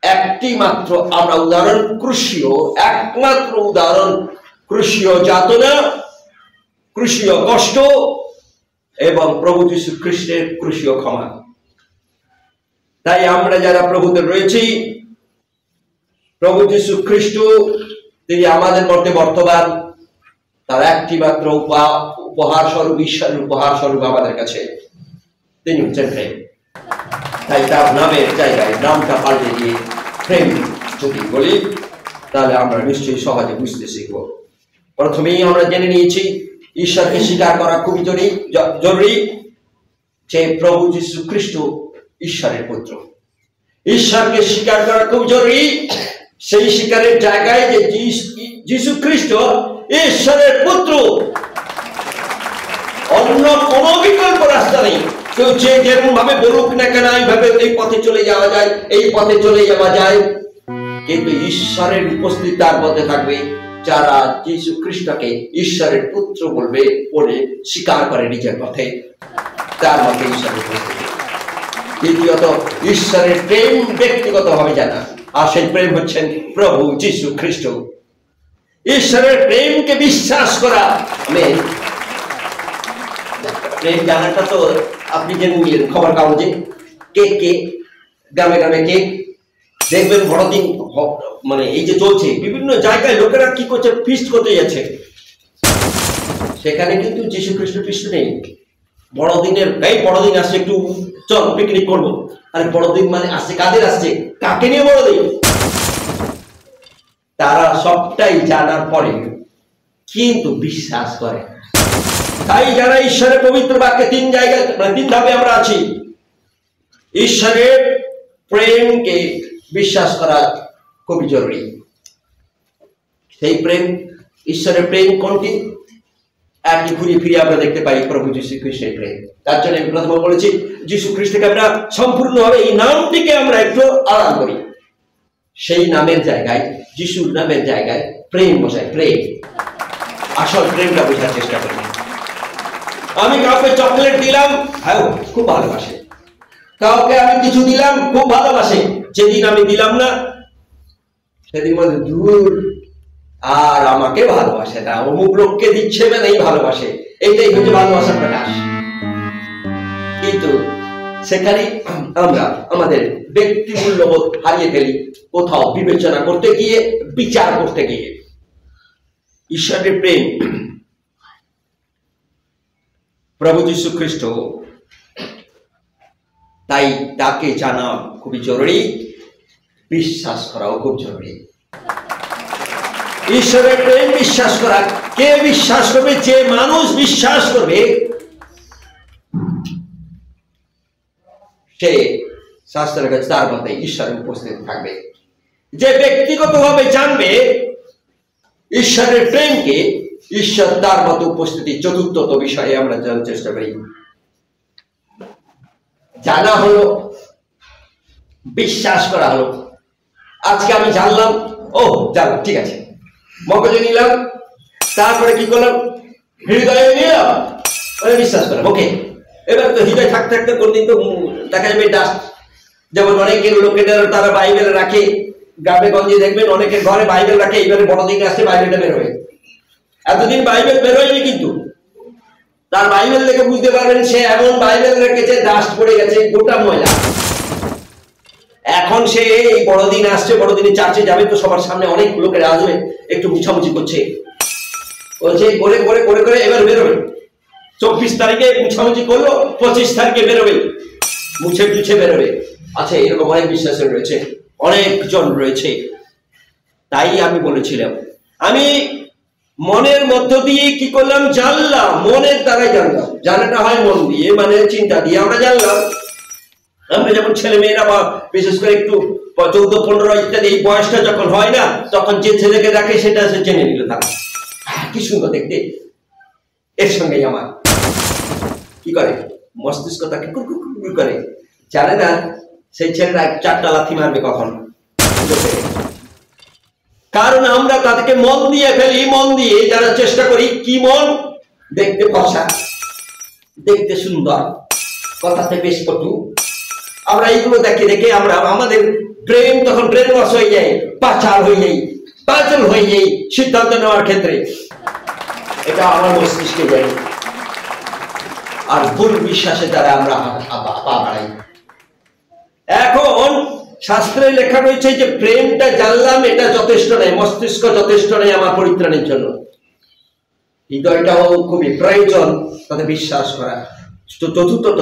একটি মাত্র আমরা উদাহরণ, ক্রুশীয়, একমাত্র উদাহরণ, ক্রুশীয় যাতনা, ক্রুশীয় কষ্ট এবং প্রভু যীশু খ্রিস্টের ক্রুশীয় ক্ষমা। তাই আমরা যারা প্রভুতে রয়েছি, প্রভু যীশু খ্রিস্ট তিনি আমাদের মধ্যে বর্তমান, তার একটি মাত্র উপহার স্বরূপ, ঈশ্বরের উপহার স্বরূপ আমাদের কাছে তিনি হচ্ছেন প্রেম। তাই তার নামের জায়গায় নামটা পাল্টে দিয়ে প্রেম যদি বলি, তাহলে আমরা নিশ্চয়ই সহজে বুঝতে শিখব। প্রথমেই আমরা জেনে নিয়েছি ঈশ্বরকে স্বীকার করা খুবই জরুরি, যে প্রভু যীশু খ্রিস্ট ঈশ্বরের পুত্র। ঈশ্বরকে স্বীকার করা খুব জরুরি, সেই স্বীকারের জায়গায় যে যীশু খ্রিস্ট ঈশ্বরের পুত্র, অন্য কোনো বিকল্প রাস্তা নেই। কেউ যে যেরকম ভাবে বলুক না কেন এইভাবে এই পথে চলে যাওয়া যায়, এই পথে চলে যাওয়া যায়, কিন্তু ঈশ্বরের উপস্থিতি তার মধ্যে থাকবে যারা যীশু খ্রিস্টকে ঈশ্বরের পুত্র বলবে, বলে স্বীকার করে নিজের পথে, তার মধ্যে ঈশ্বরের উপস্থিতি। দ্বিতীয়ত, ঈশ্বরের প্রেম ব্যক্তিগত ভাবে জানা, আর সেই প্রেম হচ্ছেন প্রভু যীশু খ্রিস্ট। ঈশ্বরের প্রেমকে বিশ্বাস করা। প্রেম জানাটা তো আপনি জেনে নিলেন খবর কাগজে, কেক কেক গ্রামে গ্রামে কেক দেখবেন, বড়দিন মানে এই যে চলছে বিভিন্ন জায়গায় লোকেরা কি করছে, ফিস্ট করতে যাচ্ছে, সেখানে কিন্তু যীশু খ্রিস্ট নেই। বড়দিনের এই বড়দিন আসছে, একটু চল পিকনিক করবো। আরে বড়দিন মানে আসছে, কাদের আসছে, কাকে নিয়ে বড়দিন? তারা সবটাই জানার পরে কিন্তু বিশ্বাস করে। তাই যারা ঈশ্বরের পবিত্র বাক্যে তিন জায়গায় মানে তিন ধাপে আমরা আছি, ঈশ্বরের প্রেমকে বিশ্বাস করা খুবই জরুরি। সেই প্রেম, ঈশ্বরের প্রেম কোনটি? একই ঘুরিয়ে ফিরিয়ে আমরা দেখতে পাই প্রভু যীশু খ্রিস্টের প্রেম। তার জন্য আমি প্রথমে বলেছি যীশু খ্রিস্টকে আমরা সম্পূর্ণভাবে এই নামটিকে আমরা একটু আড়াল করি। সেই নামের জায়গায়, যিশুর নামের জায়গায় প্রেম বোঝায়, প্রেম। আসল প্রেমটা বোঝার চেষ্টা করি। আমি কাউকে চকলেট দিলাম, হ্যাঁ খুব ভালোবাসে। কাউকে আমি কিছু দিলাম, খুব ভালোবাসে। যেদিন আমি দিলাম না, সেদিন বলে দূর, আর আমাকে ভালোবাসে না, অমুক লোককে দিচ্ছে মানেই ভালোবাসে। এইটাই হচ্ছে ভালোবাসার প্রকাশ। কিন্তু সেখানে আমরা আমাদের ব্যক্তি মূল্যবোধ হারিয়ে ফেলি, কোথাও বিবেচনা করতে গিয়ে, বিচার করতে গিয়ে। ঈশ্বরের প্রেম, প্রভু যীশু খ্রিস্ট, তাই তাকে জানা খুবই জরুরি, বিশ্বাস করাও খুব জরুরি। ঈশ্বরের প্রেম বিশ্বাস করা, কে বিশ্বাস করবে? যে মানুষ বিশ্বাস করবে সে শাস্ত্রের কাছে তার মধ্যে ঈশ্বরের উপস্থিতি থাকবে। যে ব্যক্তিগতভাবে জানবে ঈশ্বরের প্রেমকে, ঈশ্বর তার মতো উপস্থিতি। চতুর্থ বিষয়ে আমরা জানার চেষ্টা করি। জানা হলো, বিশ্বাস করা হলো। আজকে আমি জানলাম, ও জানলাম, ঠিক আছে, মগজে নিলাম, তারপরে কি করলাম? হৃদয়ে নিলাম, বিশ্বাস করলাম, ওকে। এবার তো হৃদয় থাকতে থাকতে কোনদিন তো দেখা যাবে ডাস্ট। যেমন অনেকের লোকেরা তারা বাইবেল রাখে, গ্রামে গঞ্জে দেখবেন অনেকের ঘরে বাইবেল রাখে, এইবারে বড়দিন আসছে বাইবেলটা বেরোবে। এতদিন বাইবেল বেরোয়নি, কিন্তু তার বাইবেল দেখে বুঝতে পারবেন সে এমন বাইবেল রেখেছে, ডাস্ট পড়ে গেছে, গোটা ময়লা। এখন সে এই বড়দিন আসছে, বড়দিনে চার্চে যাবে, তো সবার সামনে অনেক লোকের আসবে, একটু মুছামুছি করছে, করে করে করে করে এবার বেরোবে। 24 তারিখে মুছামুছি করলো, 25 তারিখে বেরোবে, মুছে মুছে বেরোবে। আচ্ছা, এরকম অনেক বিশ্বাস রয়েছে, অনেকজন রয়েছে। তাই আমি বলেছিলাম, আমি মনের মধ্য দিয়ে কি করলাম? জানলাম, মনের দ্বারাই জানলাম। জানাটা হয় মন দিয়ে, মানে চিন্তা দিয়ে আমরা জানলাম। আমরা যেমন ছেলে মেয়েরা বা বিশেষ করে একটু 14, 15 ইত্যাদি এই বয়সটা যখন হয় না, তখন যে ছেলেকে দেখে সেটা সে জেনে নিল, তারা কি সুন্দর দেখতে, এর সঙ্গেই আমার কি করে, মস্তিষ্ক তাকে কুকুর করে। জানে না সেই ছেলেরা 4টা লাথি মারবে কখন, কারণ আমরা তাদেরকে মন দিয়ে ফেলি। মন দিয়ে যারা চেষ্টা করি, কি মন? দেখতে ফর্সা, দেখতে সুন্দর, কথাতে বেশ কটু। আমরা এইগুলো দেখে দেখে আমরা আমাদের ব্রেন তখন ব্রেন ওয়াশ হয়ে যায়, পাচাল হয়ে যাই সিদ্ধান্ত নেওয়ার ক্ষেত্রে। এটা আমার মস্তিষ্কে যাই, আর ভুল বিশ্বাসের দ্বারা আমরা পা বাড়াই। এখন শাস্ত্রে লেখা রয়েছে যে প্রেমটা জানলাম, এটা যথেষ্ট নয়, মস্তিষ্ক যথেষ্ট নয় আমার পরিত্রাণের জন্য। হৃদয়টাও খুবই প্রয়োজন তাতে বিশ্বাস করা। চতুর্থত,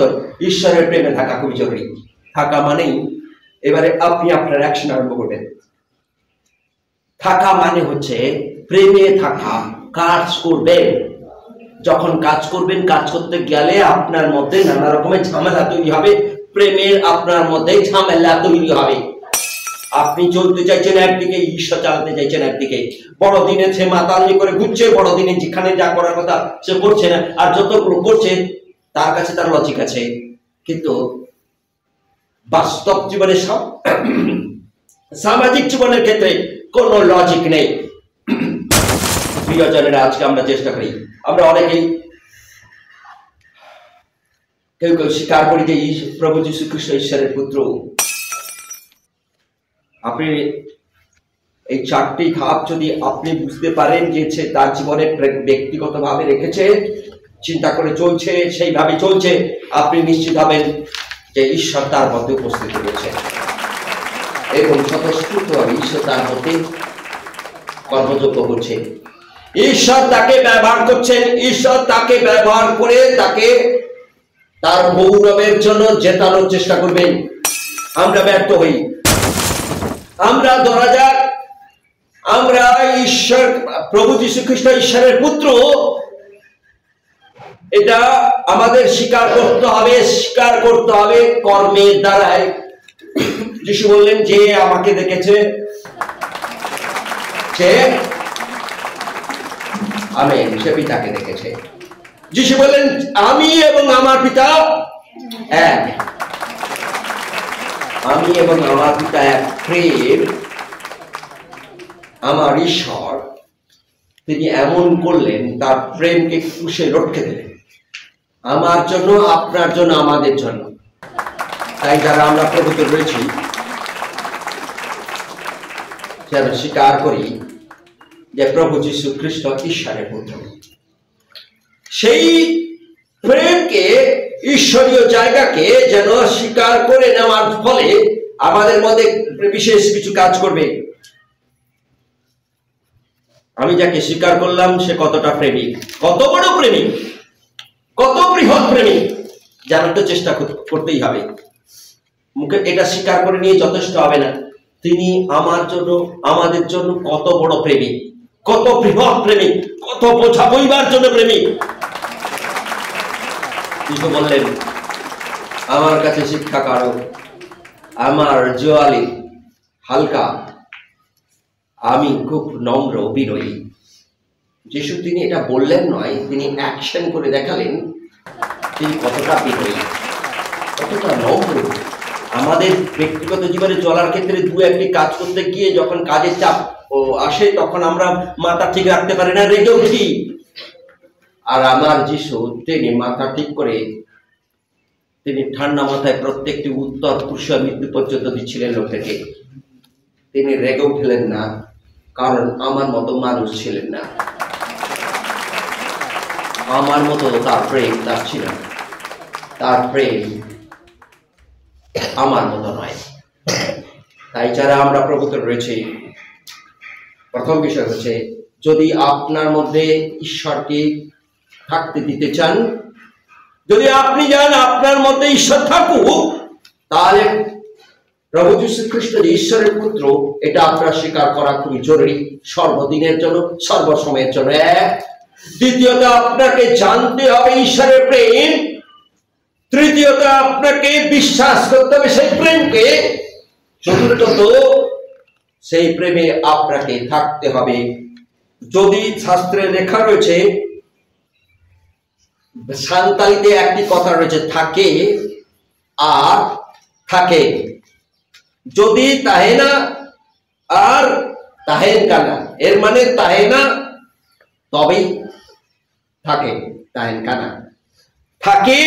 ঈশ্বরের প্রেমে থাকা খুবই জরুরি। থাকা মানেই এবারে আপনি আপনার অ্যাকশন আরম্ভ করবেন। থাকা মানে হচ্ছে প্রেমে থাকা, কাজ করবেন। যখন কাজ করবেন, কাজ করতে গেলে আপনার মধ্যে নানা রকমের ঝামেলা তৈরি হবে। প্রেমের আপনার মধ্যে ঝামেলা তৈরি হবে। আপনি চলতে চাইছেন একদিকে, ঈশ্বর চালাতে চাইছেন একদিকে। বড়দিনে সে মাতাল্লি করে ঘুরছে, বড়দিনে যেখানে যা করার কথা সে করছে না, আর যতগুলো করছে তার কাছে তার লজিক আছে, কিন্তু বাস্তব জীবনে সামাজিক জীবনের ক্ষেত্রে কোনো লজিক নেই। প্রিয়জনেরা, আজকে আমরা চেষ্টা করি, আমরা অনেকেই কেউ কেউ স্বীকার করি যে প্রভু যীশু খ্রিস্ট ঈশ্বরের পুত্র। আপনি এই চারটি ধাপ যদি আপনি বুঝতে পারেন যে সে তার জীবনে ব্যক্তিগতভাবে রেখেছে, চিন্তা করে চলছে, সেইভাবে চলছে, আপনি নিশ্চিত হবেন যে ঈশ্বর তার মধ্যে উপস্থিত রয়েছে এবং স্বতঃস্ফূর্তভাবে ঈশ্বর তার মধ্যে কর্মযোগ্য করছে। ঈশ্বর তাকে ব্যবহার করছেন, ঈশ্বর তাকে ব্যবহার করে তাকে তার গৌরবের জন্য জেতানোর চেষ্টা করবেন। আমরা ব্যর্থ হই, আমরা ধরা যাক আমরা ঈশ্বর প্রভু যীশু খ্রিস্ট ঈশ্বরের পুত্র, এটা আমাদের স্বীকার করতে হবে কর্মের দ্বারাই। যিশু বললেন, যে আমাকে দেখেছে সে আমেন, সে পিতাকে দেখেছে। যিশু বললেন, আমি এবং আমার পিতা এক, আমি এবং আমার পিতা এক। প্রেম আমার ঈশ্বর তিনি এমন করলেন, তার প্রেমকে কুশে লটকে দিলেন, আমার জন্য, আপনার জন্য, আমাদের জন্য। তাই যারা আমরা প্রভুতে রয়েছি, যেন স্বীকার করি যে প্রভু যীশু খ্রিস্ট ঈশ্বরের পুত্র। সেই প্রেমকে, ঈশ্বরীয় জায়গাকে যেন স্বীকার করে নেওয়ার ফলে আমাদের মধ্যে বিশেষ কিছু কাজ করবে। আমি যাকে স্বীকার করলাম সে কতটা প্রেমিক, কত বড় প্রেমিক, কত বৃহৎ প্রেমিক, জানার তো চেষ্টা করতেই হবে। মুখে এটা স্বীকার করে নিয়ে যথেষ্ট হবে না। তিনি আমার জন্য, আমাদের জন্য কত বড় প্রেমিক, কত বৃহৎ প্রেমিক, কত বোঝা বইবার জন্য প্রেমিক। যিশু বললেন, আমার কাছে শিক্ষা করো, আমার জোয়ালি হালকা, আমি খুব নম্র বিনয়ী। যিশু তিনি এটা বললেন নয়, তিনি অ্যাকশন করে দেখালেন তিনি কতটা বিনয়ী, কতটা নম্র। আমাদের ব্যক্তিগত জীবনে চলার ক্ষেত্রে দু একটি কাজ করতে গিয়ে যখন কাজের চাপ আসে, তখন আমরা মাথা ঠিক রাখতে পারি না, রেগে উঠি। আর আমার যিশু তিনি মাথা ঠিক করে তিনি ঠান্ডা মাথায় প্রত্যেকটি উত্তর পুরুষের মৃত্যু পর্যন্ত দিচ্ছিলেন লোকটাকে। তিনি রেগে উঠলেন না, কারণ আমার মতো মানুষ ছিলেন না, আমার মতো তার প্রেম তার ছিল না, তার প্রেম আমার মতো নয়। তাই যারা আমরা প্রভুতে রয়েছে, প্রথম বিষয় হচ্ছে, যদি আপনার মধ্যে ঈশ্বরকে থাকতে দিতে চান, যদি আপনি চান আপনার মধ্যে ঈশ্বর থাকুক, তাহলে প্রভু যীশু খ্রিস্ট ঈশ্বরের পুত্র এটা আপনার স্বীকার করা খুবই জরুরি, সর্বদিনের জন্য, সর্বসময়ের জন্য। এক, দ্বিতীয়ত আপনাকে জানতে হবে ঈশ্বরের প্রেম। তৃতীয়ত আপনাকে বিশ্বাস করতে হবে সেই প্রেমকে। চতুর্থত সেই প্রেমে আপনাকে থাকতে হবে। যদি শাস্ত্রে লেখা রয়েছে, সান্তালিতে একটি কথা রয়েছে, থাকে আর থাকে। যদি তাহে না আর তাহেন কানা, এর মানে তাহে না তবেই থাকে, তাহেন কানা, থাকে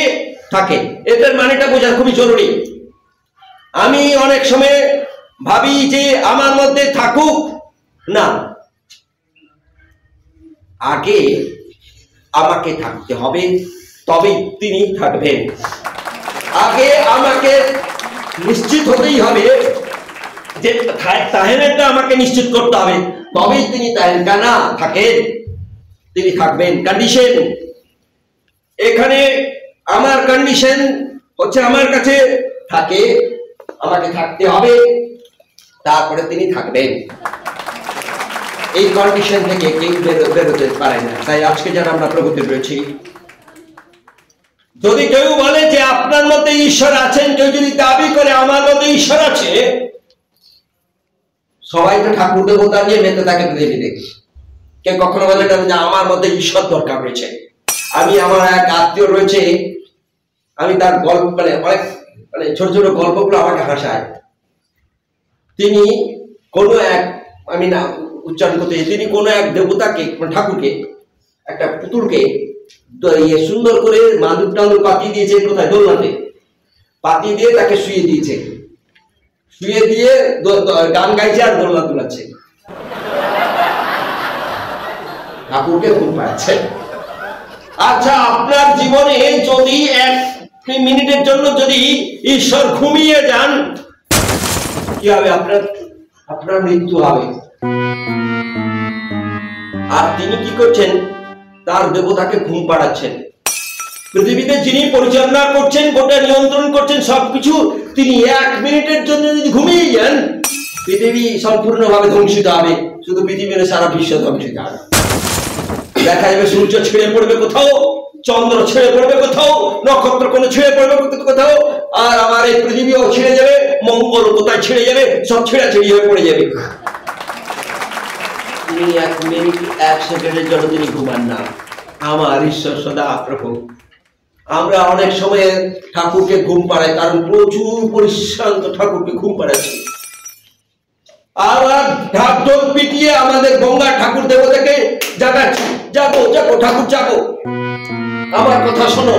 থাকে, এদের মানেটা বোঝা খুবই জরুরি। আমি অনেক সময় ভাবি যে আমার মধ্যে থাকুক না, আগে আমাকে থাকতে হবে, তবেই তিনি থাকবেন। আগে আমাকে নিশ্চিত হতেই হবে যে তাহেনেরটা আমাকে নিশ্চিত করতে হবে, তবেই তিনি তাহেন কানা থাকেন, তিনি থাকবেন। কন্ডিশন এখানে, আমার কন্ডিশন হচ্ছে আমার কাছে থাকে, আমাকে থাকতে হবে, তারপরে তিনি থাকবেন। এই কন্ডিশন থেকে কেউ বেরোতে পারে না। তাই আজকে যারা আমরা প্রভুতে রয়েছি, যদি কেউ বলে যে আপনার মধ্যে ঈশ্বর আছেন, কেউ যদি দাবি করে আমার মধ্যে ঈশ্বর আছে, সবাই তো ঠাকুর দেবতা নিয়ে মেতে থাকে পৃথিবীতে। কে কখনো বলে না যে আমার মধ্যে ঈশ্বর দরকার রয়েছে। আমি আমার এক আত্মীয় রয়েছে, আমি তার গল্প অনেক ছোট ছোট গল্পগুলো আমাকে হাসায়। তিনি কোনো এক, আমি না উচ্চারণ করতে, তিনি কোনো এক দেবতাকে ঠাকুরকে, একটা পুতুলকে সুন্দর করে মাদুর টাদুর পাতিয়ে দিয়েছে, কোথায় দোলনাতে পাতিয়ে দিয়ে তাকে শুয়ে দিয়েছে, শুয়ে দিয়ে গান গাইছে আর দোলনা তুলাচ্ছে, ঠাকুরকে ঘুম পাচ্ছে। আচ্ছা, আপনার জীবনে যদি এক মিনিটের জন্য যদি ঈশ্বর ঘুমিয়ে যান, কি হবে? আপনার মৃত্যু হবে। আর তিনি কি করছেন? তার দেবতাকে ঘুম পাড়াচ্ছেন। পৃথিবীতে যিনি পরিচালনা করছেন, গোটা নিয়ন্ত্রণ করছেন সবকিছু, তিনি এক মিনিটের জন্য যদি ঘুমিয়ে যান, পৃথিবী সম্পূর্ণভাবে ধ্বংসিত হবে। শুধু পৃথিবীর, সারা বিশ্ব ধ্বংসিত হবে। দেখা যাবে সূর্য ছেড়ে পড়বে কোথাও, চন্দ্র ছেড়ে পড়বে কোথাও, নক্ষত্র কোনো ছেড়ে পড়বে কোথাও, আর আমার এই পৃথিবীও ছেড়ে যাবে, মঙ্গল কোথায় ছেড়ে যাবে, সব ছেড়াছেড়ি হয়ে পড়ে যাবে। তিনি এক মিনিট, এক সেকেন্ডের জন্য তিনি ঘুমান না। আমার ঈশ্বর সদা প্রভু। আমরা অনেক সময় ঠাকুরকে ঘুম পাড়াই, কারণ প্রচুর পরিশ্রান্ত ঠাকুরকে ঘুম পাড়াচ্ছি। আবার ঢাক ঢোল পিটিয়ে আমাদের গঙ্গা ঠাকুর দেবতাকে জাগাচ্ছি, জাগো জাগো ঠাকুর জাগো, আমার কথা শোনো,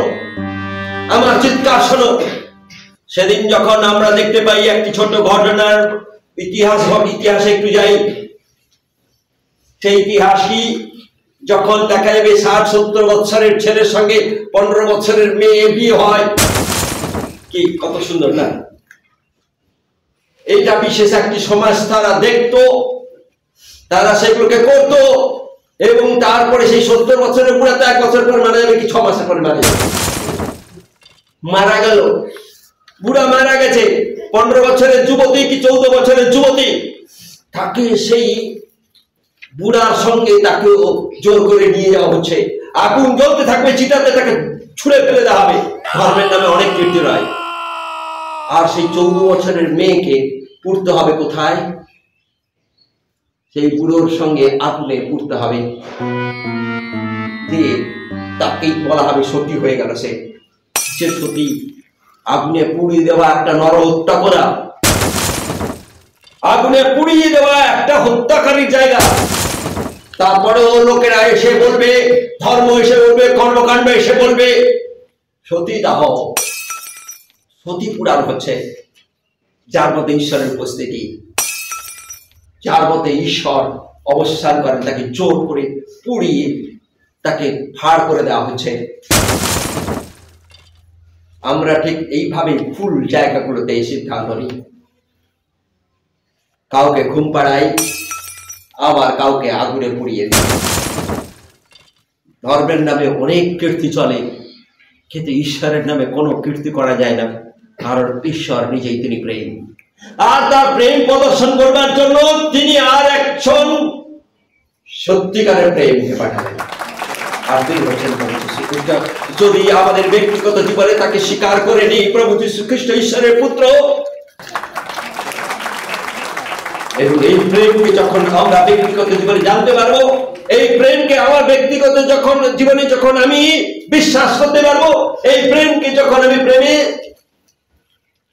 আমার চিৎকার শোনো। সেদিন যখন আমরা দেখতে পাই একটি ছোট ঘটনার ইতিহাসে একটু যাই, সেই ইতিহাসই যখন দেখা যাবে 60-70 বছরের ছেলের সঙ্গে 15 বছরের মেয়ে বিয়ে হয়, কি কত সুন্দর না? এইটা বিশেষ একটি সমাজ তারা দেখতো, তারা সেগুলোকে করতো, এবং তারপরে সেই 70 বছরের বুড়া তো 1 বছর পর মারা যাবে, কি 6 মাসের পরে মারা গেল, বুড়া মারা গেছে। 15 বছরের যুবতী কি 14 বছরের যুবতী, তাকে সেই বুড়ার সঙ্গে তাকে জোর করে নিয়ে যাওয়া হচ্ছে। আগুন জ্বলতে থাকবে, চিতাতে তাকে ছুঁড়ে ফেলে দেওয়া হবে। ধর্মের নামে অনেক কীর্তি হয়। আর সেই 14 বছরের মেয়েকে পুড়তে হবে কোথায়? সেই বুড়োর সঙ্গে আগুনে পুড়তে হবে, দিয়ে তাকেই বলা হবে সতী হয়ে গেল। সে সতী, আগুনে পুড়িয়ে দেওয়া একটা নরহত্যা করা, আগুনে পুড়িয়ে দেওয়া একটা হত্যাকারীর জায়গা। তারপরেও লোকেরা এসে বলবে, ধর্ম এসে বলবে, কর্মকাণ্ড এসে বলবে সতী দাহ, সতী পুরাণ হচ্ছে। যার মধ্যে ঈশ্বরের উপস্থিতি, যার মধ্যে ঈশ্বর অবস্থান করেন, তাকে জোর করে পুড়িয়ে তাকে ফাড় করে দেওয়া হচ্ছে। আমরা ঠিক এইভাবে ফুল জায়গাগুলোতে এই সিদ্ধান্ত নিই, কাউকে ঘুম পাড়াই, আবার কাউকে আগুনে পুড়িয়ে দিই। ধর্মের নামে অনেক কীর্তি চলে, কিন্তু ঈশ্বরের নামে কোনো কীর্তি করা যায় না, কারণ ঈশ্বর নিজেই তিনি প্রেম। আর তার প্রেম প্রদর্শন করবার জন্য তিনি আর একজন সত্যিকারের প্রেমকে পাঠালেন, আর তিনি হচ্ছেন প্রভু যীশু খ্রিস্ট। যদি আমাদের ব্যক্তিগত জীবনে তাকে স্বীকার করে নিই, প্রভু যীশু খ্রিস্ট ঈশ্বরের পুত্র, এবং এই প্রেমকে যখন আমরা ব্যক্তিগত জীবনে জানতে পারবো, এই প্রেমকে আমার ব্যক্তিগত জীবনে যখন আমি বিশ্বাস করতে পারবো, এই প্রেমকে যখন আমি প্রেমে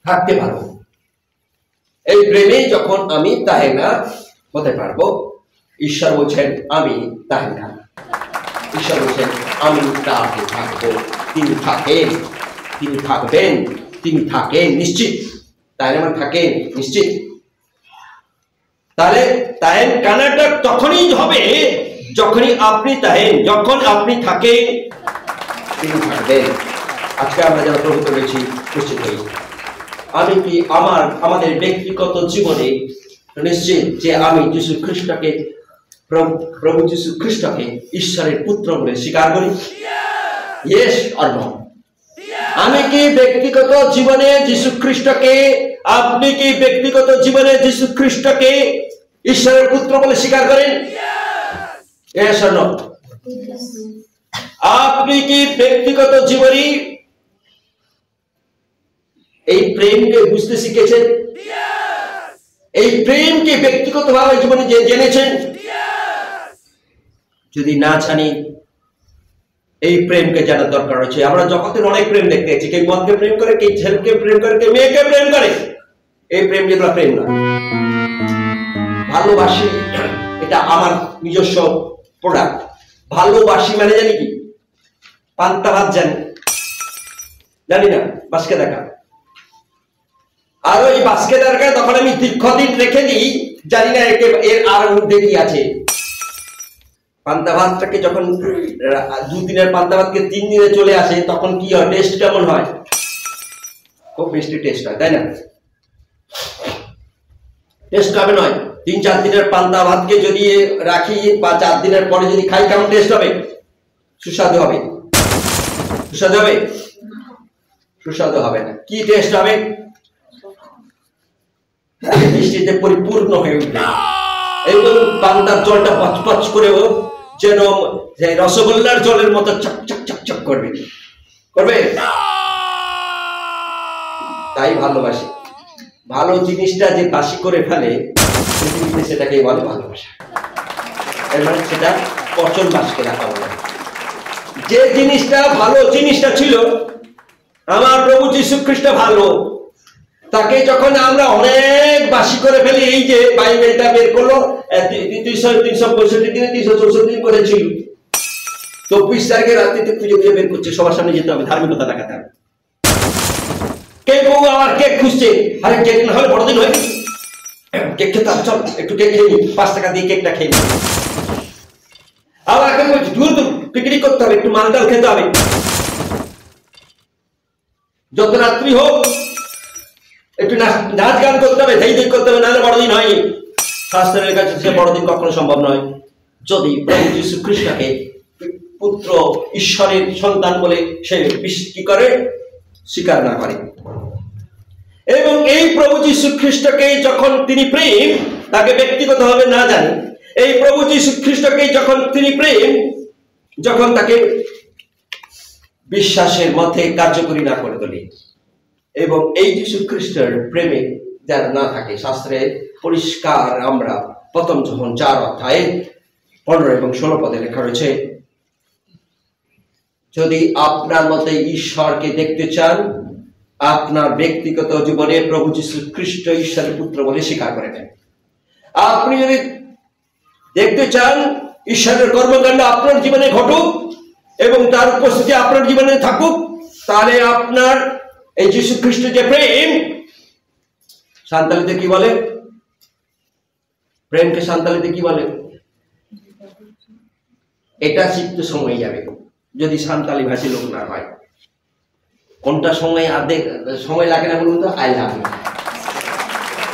থাকতে পারবো, এই প্রেমে যখন আমি তাহেনা হতে পারবো, ঈশ্বর বলছেন আমি তাহেনা, ঈশ্বর বলছেন আমি তাকে থাকবো। তিনি থাকেন, তিনি থাকবেন, তিনি থাকেন নিশ্চিত। তাহলে আমার থাকেন নিশ্চিত। তাহলে তাহেন কানাটা তখনই হবে যখনই আপনি তাহেন, যখন আপনি থাকেন তিনি থাকবেন। আজকে আমরা যারা প্রভুতে রয়েছি নিশ্চিত হই, আমি কি আমাদের ব্যক্তিগত জীবনে নিশ্চিত যে আমি যীশু খ্রিস্টকে, প্রভু যীশু খ্রিস্টকে ঈশ্বরের পুত্র বলে স্বীকার করি? Yes or no? আমি কি ব্যক্তিগত জীবনে যীশু খ্রিস্টকে, আপনি কি ব্যক্তিগত জীবনে যীশু খ্রিস্টকে ঈশ্বরের পুত্র বলে স্বীকার করেন? Yes or no? আপনি কি ব্যক্তিগত জীবনে এই প্রেমকে বুঝতে শিখেছেন? এই প্রেমকে ব্যক্তিগতভাবে জীবনে জেনেছেন? যদি না জানি, এই প্রেমকে জানার দরকার আছে। আমরা জগতের অনেক প্রেম দেখতে পাচ্ছি, কেউ মদকে প্রেম করে, কেউ ছেলেকে প্রেম করে, কেউ মেয়েকে প্রেম করে। এই প্রেম যেগুলো প্রেম না। ভালোবাসি, এটা আমার নিজস্ব প্রোডাক্ট। ভালোবাসি মানে জানি কি? পান্তা ভাত জানি না, বাসকে দেখা। আর ওই বাসকে দেখা তখন আমি দীর্ঘদিন রেখে দিই, জানি না এর আর মধ্যে কি আছে। পান্তা ভাতটাকে যখন 2 দিনের পান্তা ভাতকে 3 দিনে চলে আসে, তখন কি হয়? টেস্ট কেমন হয়? খুব বেশি টেস্ট হয়, তাই না? টেস্ট কেমন হয়? 3-4 দিনের পান্তা ভাতকে যদি রাখি বা 4 দিনের পরে যদি খাই, কেমন টেস্ট হবে? সুস্বাদু হবে? সুস্বাদু হবে? সুস্বাদু হবে না। কি টেস্ট হবে? মিষ্টিতে পরিপূর্ণ হয়ে উঠবে এবং পান্তার জলটা পচপচ করে যেন রসগোল্লার জলের মতো চকচক করবে। তাই ভালোবাসি। ভালো জিনিসটা যে বাসি করে ফেলে, সেটাকেই বলে ভালোবাসা। এর মানে সেটা পচন বাসকে রাখা বলে। যে জিনিসটা ভালো জিনিসটা ছিল, আমার প্রভু যীশু খ্রিস্ট ভালো, তাকে যখন আমরা অনেক বাসি করে ফেলি, এই যে বাইবেলটা বের করলো 365 দিনে 364 দিন করেছিল, 24 তারিখে রাত্রিতে খুঁজে বের করছে, সবার সামনে যেতে হবে, ধার্মিকতা দেখাতে হবে। কেউ আবার কেক খুঁজছে, আরে কেক না হলে বড়দিন হয়, কেক খেতে হবে, চল একটু কেক খেয়ে নি, 5 টাকা দিয়ে কেকটা খেয়ে নি। আবার কেউ বলছে দূর পিকনিক করতে হবে, একটু মালটাল খেতে হবে, যত রাত্রি হোক একটু নাচ গান করতে হবে, ধেই করতে হবে, নাহলে বড়দিন হয়নি। শাস্ত্রের কাছে সে বড়দিন কখনো সম্ভব নয় যদি প্রভু যীশু খ্রিস্টকে পুত্র ঈশ্বরের সন্তান বলে সে কি করে? স্বীকার না করে। এবং এই প্রভু যীশু খ্রিস্টকে যখন তিনি প্রেম, তাকে ব্যক্তিগতভাবে না জানি, এই প্রভু যীশু খ্রিস্টকে যখন তিনি প্রেম, যখন তাকে বিশ্বাসের মধ্যে কার্যকরী না করে তোলে, এবং এই যীশু খ্রিস্টের প্রেমে যারা না থাকে, শাস্ত্রে পরিষ্কার আমরা প্রথম যখন 4 অধ্যায়ে 15 এবং 16 পদে লেখা রয়েছে, যদি আপনার মতে ঈশ্বরকে দেখতে চান, আপনার ব্যক্তিগত জীবনে প্রভু যীশু খ্রিস্ট ঈশ্বরের পুত্র বলে স্বীকার করে নেন। আপনি যদি দেখতে চান ঈশ্বরের কর্মকাণ্ড আপনার জীবনে ঘটুক এবং তার উপস্থিতি আপনার জীবনে থাকুক, তাহলে আপনার এই যীশু খ্রিস্ট যে প্রেম, সান্তালিতে কি বলে? প্রেমকে সান্তালিতে কি বলে? এটা শিখতে সময় যাবে যদি সান্তালি ভাষী লোক না হয়। কোনটা সময় লাগে না বলুন তো? I love you.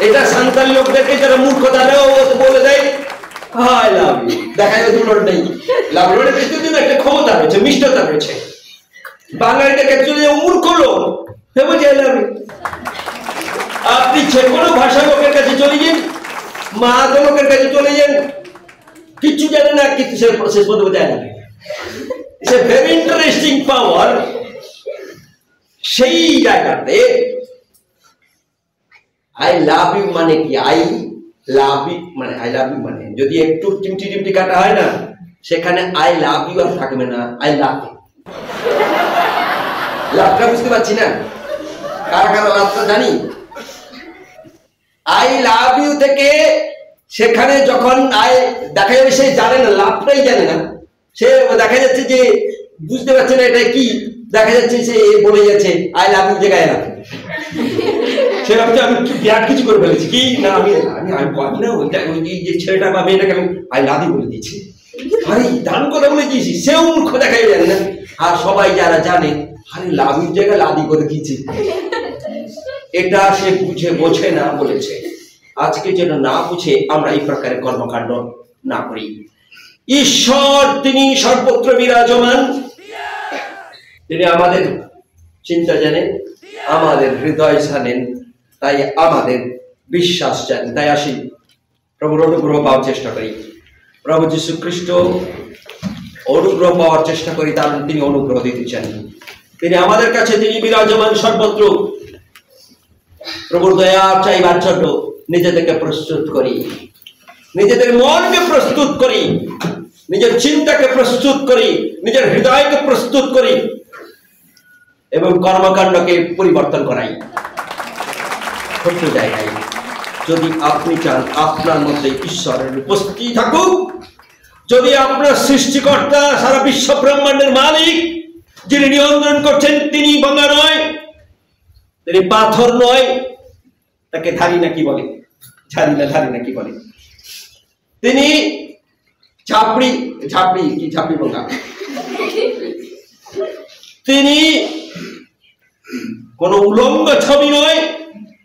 এটা সান্তালি লোকদেরকে যারা মূর্খ তারাও বলে দেয় আই লাভ ইউ, দেখায় দুটোর নেই। লাভ ইউ একটা ক্ষমতা রয়েছে, মিষ্টতা রয়েছে। বাঙালিদের অ্যাকচুয়ালি মূর্খ লোক, আপনি যে কোনো ভাষা লোকের কাছে চলে যান, মাহাতো লোকের কাছে চলে যান, কিচ্ছু জানে না, কিন্তু সে প্রসেস বলতে যায় না। ইটস এ ভেরি ইন্টারেস্টিং পাওয়ার। সেই জায়গাতে আই লাভ ইউ মানে কি? আই লাভ ইউ মানে যদি একটু চিমটি কাটা হয় না, সেখানে আই লাভ ইউ আর থাকবে না, আই লাভ ইউ। লাভটা বুঝতে পারছি না, কারা লাভটা জানি। আই লাভ ইউ থেকে সেখানে যখন দেখা যাবে সে জানে না, লাভটাই জানে না, সে দেখা যাচ্ছে যে বুঝতে পারছে না এটা কি, দেখা যাচ্ছে সে বলে যাচ্ছে আই লাভ ইউ জায়গায় লাভ ইউ। সে ভাবছে আমি বিরাট কিছু করে ফেলেছি, কি না আমি না ওই যে ছেলেটা বা মেয়েটাকে আমি আই লাভ ইউ বলে দিয়েছি, আরে দান কথা বলে দিয়েছি, সেও মূর্খ দেখাই জানে না। আর সবাই যারা জানে আরে লাভ ইউ জায়গায় লাদি করে দিয়েছি, এটা সে বোঝে না বলেছে। আজকে যেন না বুঝে আমরা এই প্রকারের কর্মকাণ্ড না করি। ঈশ্বর তিনি সর্বত্র বিরাজমান, তিনি আমাদের চিন্তা জানেন, আমাদের হৃদয় জানেন, তাই আমাদের বিশ্বাস জানেন। তাই আসি প্রভুর অনুগ্রহ পাওয়ার চেষ্টা করি, প্রভু যীশু খ্রিস্ট অনুগ্রহ পাওয়ার চেষ্টা করি, তার তিনি অনুগ্রহ দিতে চান। তিনি আমাদের কাছে, তিনি বিরাজমান সর্বত্র। প্রভুর দয়া চাইবার জন্য নিজেদেরকে প্রস্তুত করি, নিজেদের মনকে প্রস্তুত করি, নিজের চিন্তাকে প্রস্তুত করি, নিজের হৃদয়কে প্রস্তুত করি এবং কর্মকাণ্ডকে পরিবর্তন করাই। ছোট্ট জায়গায় যদি আপনি চান আপনার মধ্যে ঈশ্বরের উপস্থিতি থাকুক, যদি আপনার সৃষ্টিকর্তা সারা বিশ্ব ব্রহ্মাণ্ডের মালিক যিনি নিয়ন্ত্রণ করছেন তিনি ভাঙা নয়, তিনি পাথর নয়, তাকে ধারি না কি বলে, ধারি না কি বলে, তিনি ঝাপড়ি ভাঙা, তিনি কোন উলঙ্গ ছবি নয়,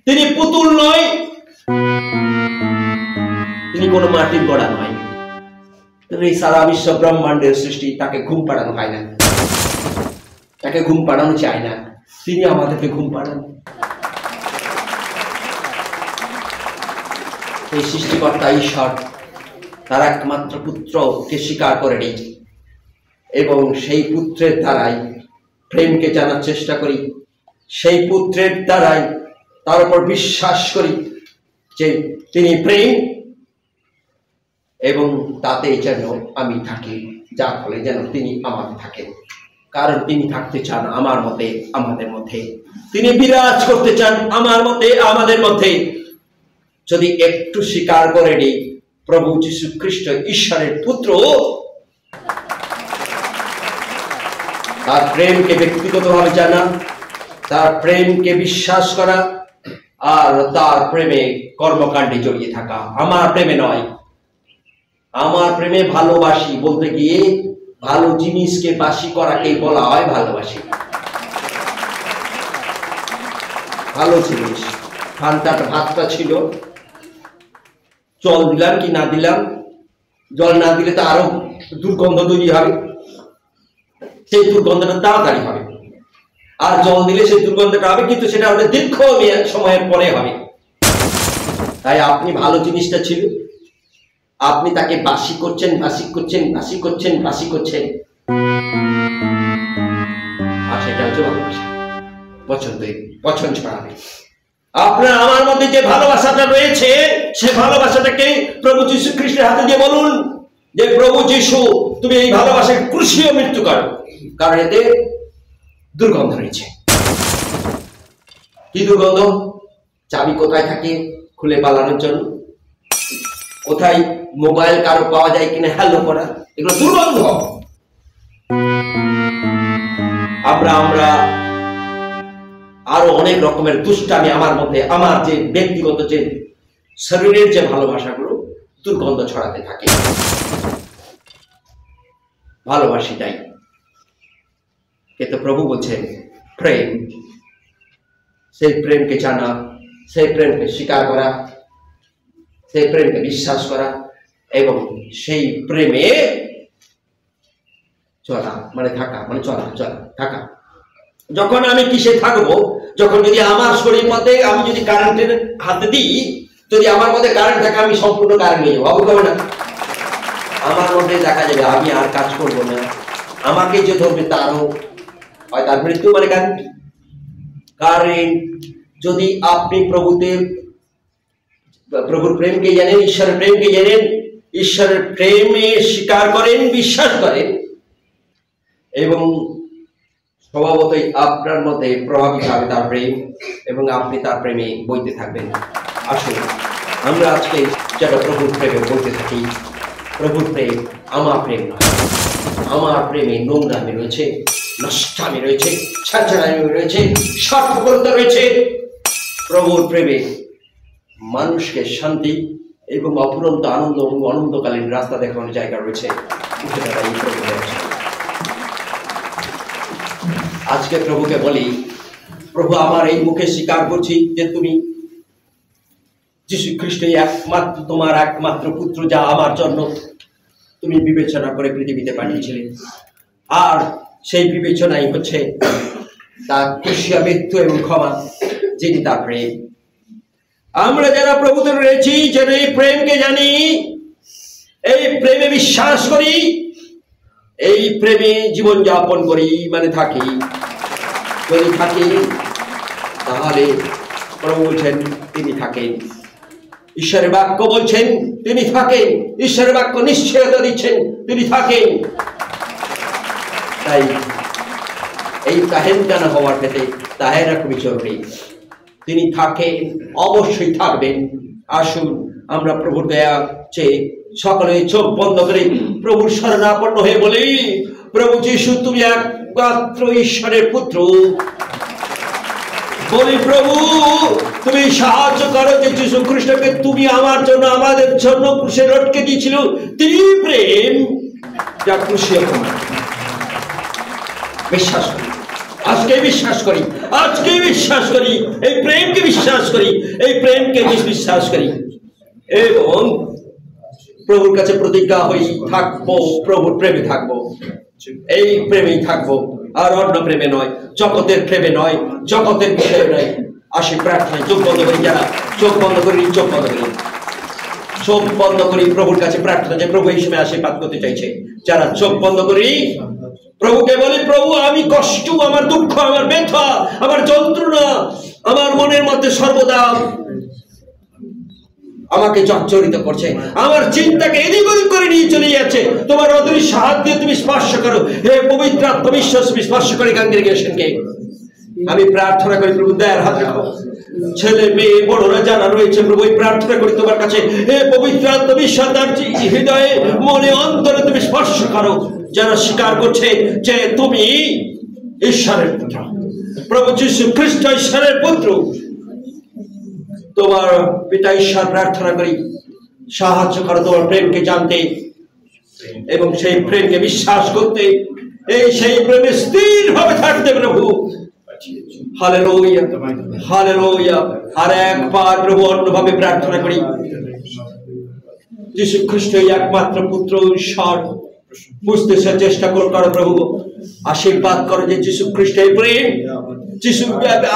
তিনি পুতুল নয়, তিনি কোন মাটির গড়া নয়। তিনি সারা বিশ্ব ব্রহ্মাণ্ডের সৃষ্টি, তাকে ঘুম পাড়ানো হয় না, তাকে ঘুম পাড়ানো চায় না, তিনি আমাদেরকে ঘুম পাড়ান। এই সৃষ্টিকর্তা ঈশ্বর তার একমাত্র পুত্রকে স্বীকার করে নেই এবং সেই পুত্রের দ্বারাই প্রেমকে জানার চেষ্টা করি, সেই পুত্রের দ্বারাই তার উপর বিশ্বাস করি যে তিনি প্রেম এবং তাতে যেন আমি থাকি, যার ফলে যেন তিনি আমাকে থাকেন। কারণ তিনি থাকতে চান আমার মধ্যে, আমাদের মধ্যে, তিনি বিরাজ করতে চান আমার মধ্যে, আমাদের মধ্যে। যদি একটু স্বীকার করে নিই প্রভু যীশু খ্রিস্ট ঈশ্বরের পুত্র, তার প্রেমকে ব্যক্তিগতভাবে জানা, তার প্রেমকে বিশ্বাস করা আর তার প্রেমে কর্মকাণ্ডে জড়িয়ে থাকা। আমার প্রেমে নয়, আমার প্রেমে ভালোবাসি বলতে গিয়ে ভালো জিনিসকে বাসি করাকে বলা হয় ভালোবাসি। ভালো জিনিস, ভাতটা ছিল, জল দিলাম কি না দিলাম, জল না দিলে তো আরো দুর্গন্ধ তৈরি হবে, সেই দুর্গন্ধটা তাড়াতাড়ি হবে, আর জল দিলে সেই দুর্গন্ধটা হবে কিন্তু সেটা আমাদের দীর্ঘ সময়ের পরে হবে। তাই আপনি ভালো জিনিসটা ছিল, আপনি তাকে বাসি করছেন আর সেটা হচ্ছে ভালোবাসা। পছন্দ ছড়াবে। আপনার আমার মধ্যে যে ভালোবাসাটা রয়েছে সে ভালোবাসাটাকে প্রভু যীশু খ্রিস্টের হাতে দিয়ে বলুন যে প্রভু যীশু তুমি এই ভালোবাসাকে ক্রুশীয় মৃত্যু করো, কারণ এতে দুর্গন্ধ রয়েছে। কি দুর্গন্ধ? চাবি কোথায় থাকে খুলে পালানোর জন্য, কোথায় মোবাইল কারো পাওয়া যায় কিনা হ্যালো করা, এগুলো দুর্গন্ধ। আমরা আরো অনেক রকমের দুষ্টামি আমার মধ্যে, আমার যে ব্যক্তিগত যে শরীরের যে ভালোবাসাগুলো দুর্গন্ধ ছড়াতে থাকে। ভালোবাসি তাই, কিন্তু প্রভু বলছেন প্রেম, সেই প্রেমকে জানা, সেই প্রেমকে স্বীকার করা, সেই প্রেমকে বিশ্বাস করা এবং সেই প্রেমে চলা, মানে থাকা, মানে থাকা। যখন আমি কিসে থাকবো, যখন যদি আমার শরীর মধ্যে আমি যদি কারেন্টের হাতে দিই, যদি আমার মধ্যে কারেন্ট থাকে আমি সম্পূর্ণ কারেন্ট নিয়ে যাবো, হবে না? আমার মধ্যে দেখা যাবে আমি আর কাজ করবো না, আমাকে যে ধরবে তারও হয় তার মৃত্যু, মানে কারেন্ট। যদি আপনি প্রভুর প্রেমকে জানেন, ঈশ্বরের প্রেমকে জানেন, ঈশ্বরের প্রেমে স্বীকার করেন, বিশ্বাস করেন এবং স্বভাবতই আপনার মধ্যে প্রভাবিত হবে তার প্রেম এবং আপনি তার প্রেমে বইতে থাকবেন। আসুন আমরা আজকে যেটা প্রভুর প্রেমে বলতে থাকি, প্রভুর প্রেম আমার প্রেম নয়। আমার প্রেমে নোংরামি রয়েছে, নষ্টামি রয়েছে, ছাঁচড়ামি রয়েছে, স্বার্থপরতা রয়েছে। প্রভুর প্রেমে মানুষকে শান্তি এবং অফুরন্ত আনন্দ এবং অনন্তকালীন রাস্তা দেখানোর জায়গা রয়েছে। আজকে প্রভুকে বলি, প্রভু আমার এই মুখে স্বীকার করছি যে তুমি যীশু খ্রিস্টই একমাত্র, তোমার একমাত্র পুত্র, যা আমার জন্য তুমি বিবেচনা করে পৃথিবীতে পাঠিয়েছিলে। আর সেই বিবেচনাই হচ্ছে তার ক্রুশীয় মৃত্যু এবং ক্ষমা, যিনি তার প্রেম। আমরা যারা প্রভুতে রয়েছি, যারা এই প্রেমকে জানি, এই প্রেমে বিশ্বাস করি, এই প্রেমে জীবন যাপন করি, মানে থাকি। যদি থাকি তাহলে প্রভু বলছেন তিনি থাকেন, ঈশ্বরের বাক্য বলছেন তিনি থাকেন, ঈশ্বরের বাক্য নিশ্চয়তা দিচ্ছেন তিনি থাকেন। তাই এই তাহের জানা হওয়ার ক্ষেত্রে তাহেরা খুবই জরুরি। তিনি থাকেন, অবশ্যই থাকবেন। আসুন আমরা প্রভুর দয়া চেয়ে সকলে চোখ বন্ধ করে প্রভুর শরণাপন্ন হয়ে বলি, প্রভু যিশু তুমি একমাত্র ঈশ্বরের পুত্র। বলি প্রভু তুমি সাহায্য করো যে যিশু খ্রিস্টকে তুমি আমার জন্য আমাদের জন্য ক্রুশে লটকে দিয়েছিল। তিনি প্রেম যা ক্রুশে বিশ্বাস করি, আজকে বিশ্বাস করি, আজকে বিশ্বাস করি, এই প্রেমকে বিশ্বাস করি, এই প্রেমকে বিশ্বাস করি এবং প্রভুর কাছে প্রতিজ্ঞা হই থাকবো, প্রভুর প্রেমে থাকবো, এই প্রেমেই থাকবো, আর অন্য প্রেমে নয়, জগতের প্রেমে নয়, জগতের বিষয়ে নয়। আসি প্রার্থনায় চোখ বন্ধ করি, যারা চোখ বন্ধ করি চোখ বন্ধ করি, চোখ বন্ধ করি প্রভুর কাছে প্রার্থনা যে প্রভু এই সময় আশীর্বাদ করতে চাইছে। যারা চোখ বন্ধ করি প্রভুকে বলি, প্রভু আমি কষ্ট, আমার দুঃখ, আমার ব্যথা, আমার যন্ত্রণা আমার মনের মধ্যে সর্বদা আমাকে জর্জরিত করছে, আমার চিন্তাকে এদিক ওদিক করে নিয়ে চলে যাচ্ছে। তোমার অদৃশ্য হাত দিয়ে তুমি স্পর্শ করো, হে পবিত্র আত্মা বিশ্বাস তুমি স্পর্শ করে কংগ্রেগেশনকে। আমি প্রার্থনা করি প্রভু দয়ার হাত রাখো, ছেলে মেয়ে বড়রা যারা রয়েছে প্রভু প্রার্থনা করি তোমার কাছে, হে পবিত্র আত্মা বিশ্বাস তার হৃদয়ে মনে অন্তরে তুমি স্পর্শ করো, যারা স্বীকার করছে যে তুমি ঈশ্বরের পুত্র, প্রভু যীশু খ্রিস্ট ঈশ্বরের পুত্র। তোমার পিতা ঈশ্বর প্রার্থনা করি সাহায্য করো তোমার প্রেমকে জানতে এবং সেই প্রেমকে বিশ্বাস করতে, এই সেই প্রেমে স্থির ভাবে থাকতে প্রভু। Hallelujah, hallelujah. আর একবার প্রভু অন্যভাবে প্রার্থনা করি, যীশু খ্রিস্ট একমাত্র পুত্র ঈশ্বর বুঝতে চেষ্টা করো প্রভু। আশীর্বাদ করো যে যীশু খ্রিস্টের প্রেম, যিশু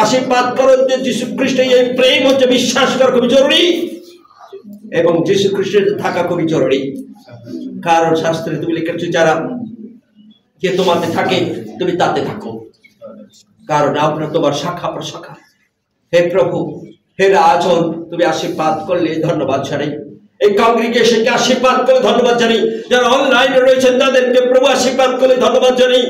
আশীর্বাদ করো যে যীশু খ্রিস্টের এই প্রেম হচ্ছে বিশ্বাস করা খুবই জরুরি এবং যীশু খ্রিস্টের থাকা খুবই জরুরি। কারণ শাস্ত্রে তুমি লিখেছো যারা যে তোমাতে থাকে তুমি তাতে থাকো, কারণ আমরা তোমার শাখা প্রশাখা। হে প্রভু, হে রাজন, তুমি আশীর্বাদ করলে ধন্যবাদ জানাই, এই কংগ্রিগেশনকে আশীর্বাদ করে ধন্যবাদ জানাই, যারা অনলাইনে রয়েছেন তাদেরকে প্রভু আশীর্বাদ করে ধন্যবাদ জানাই।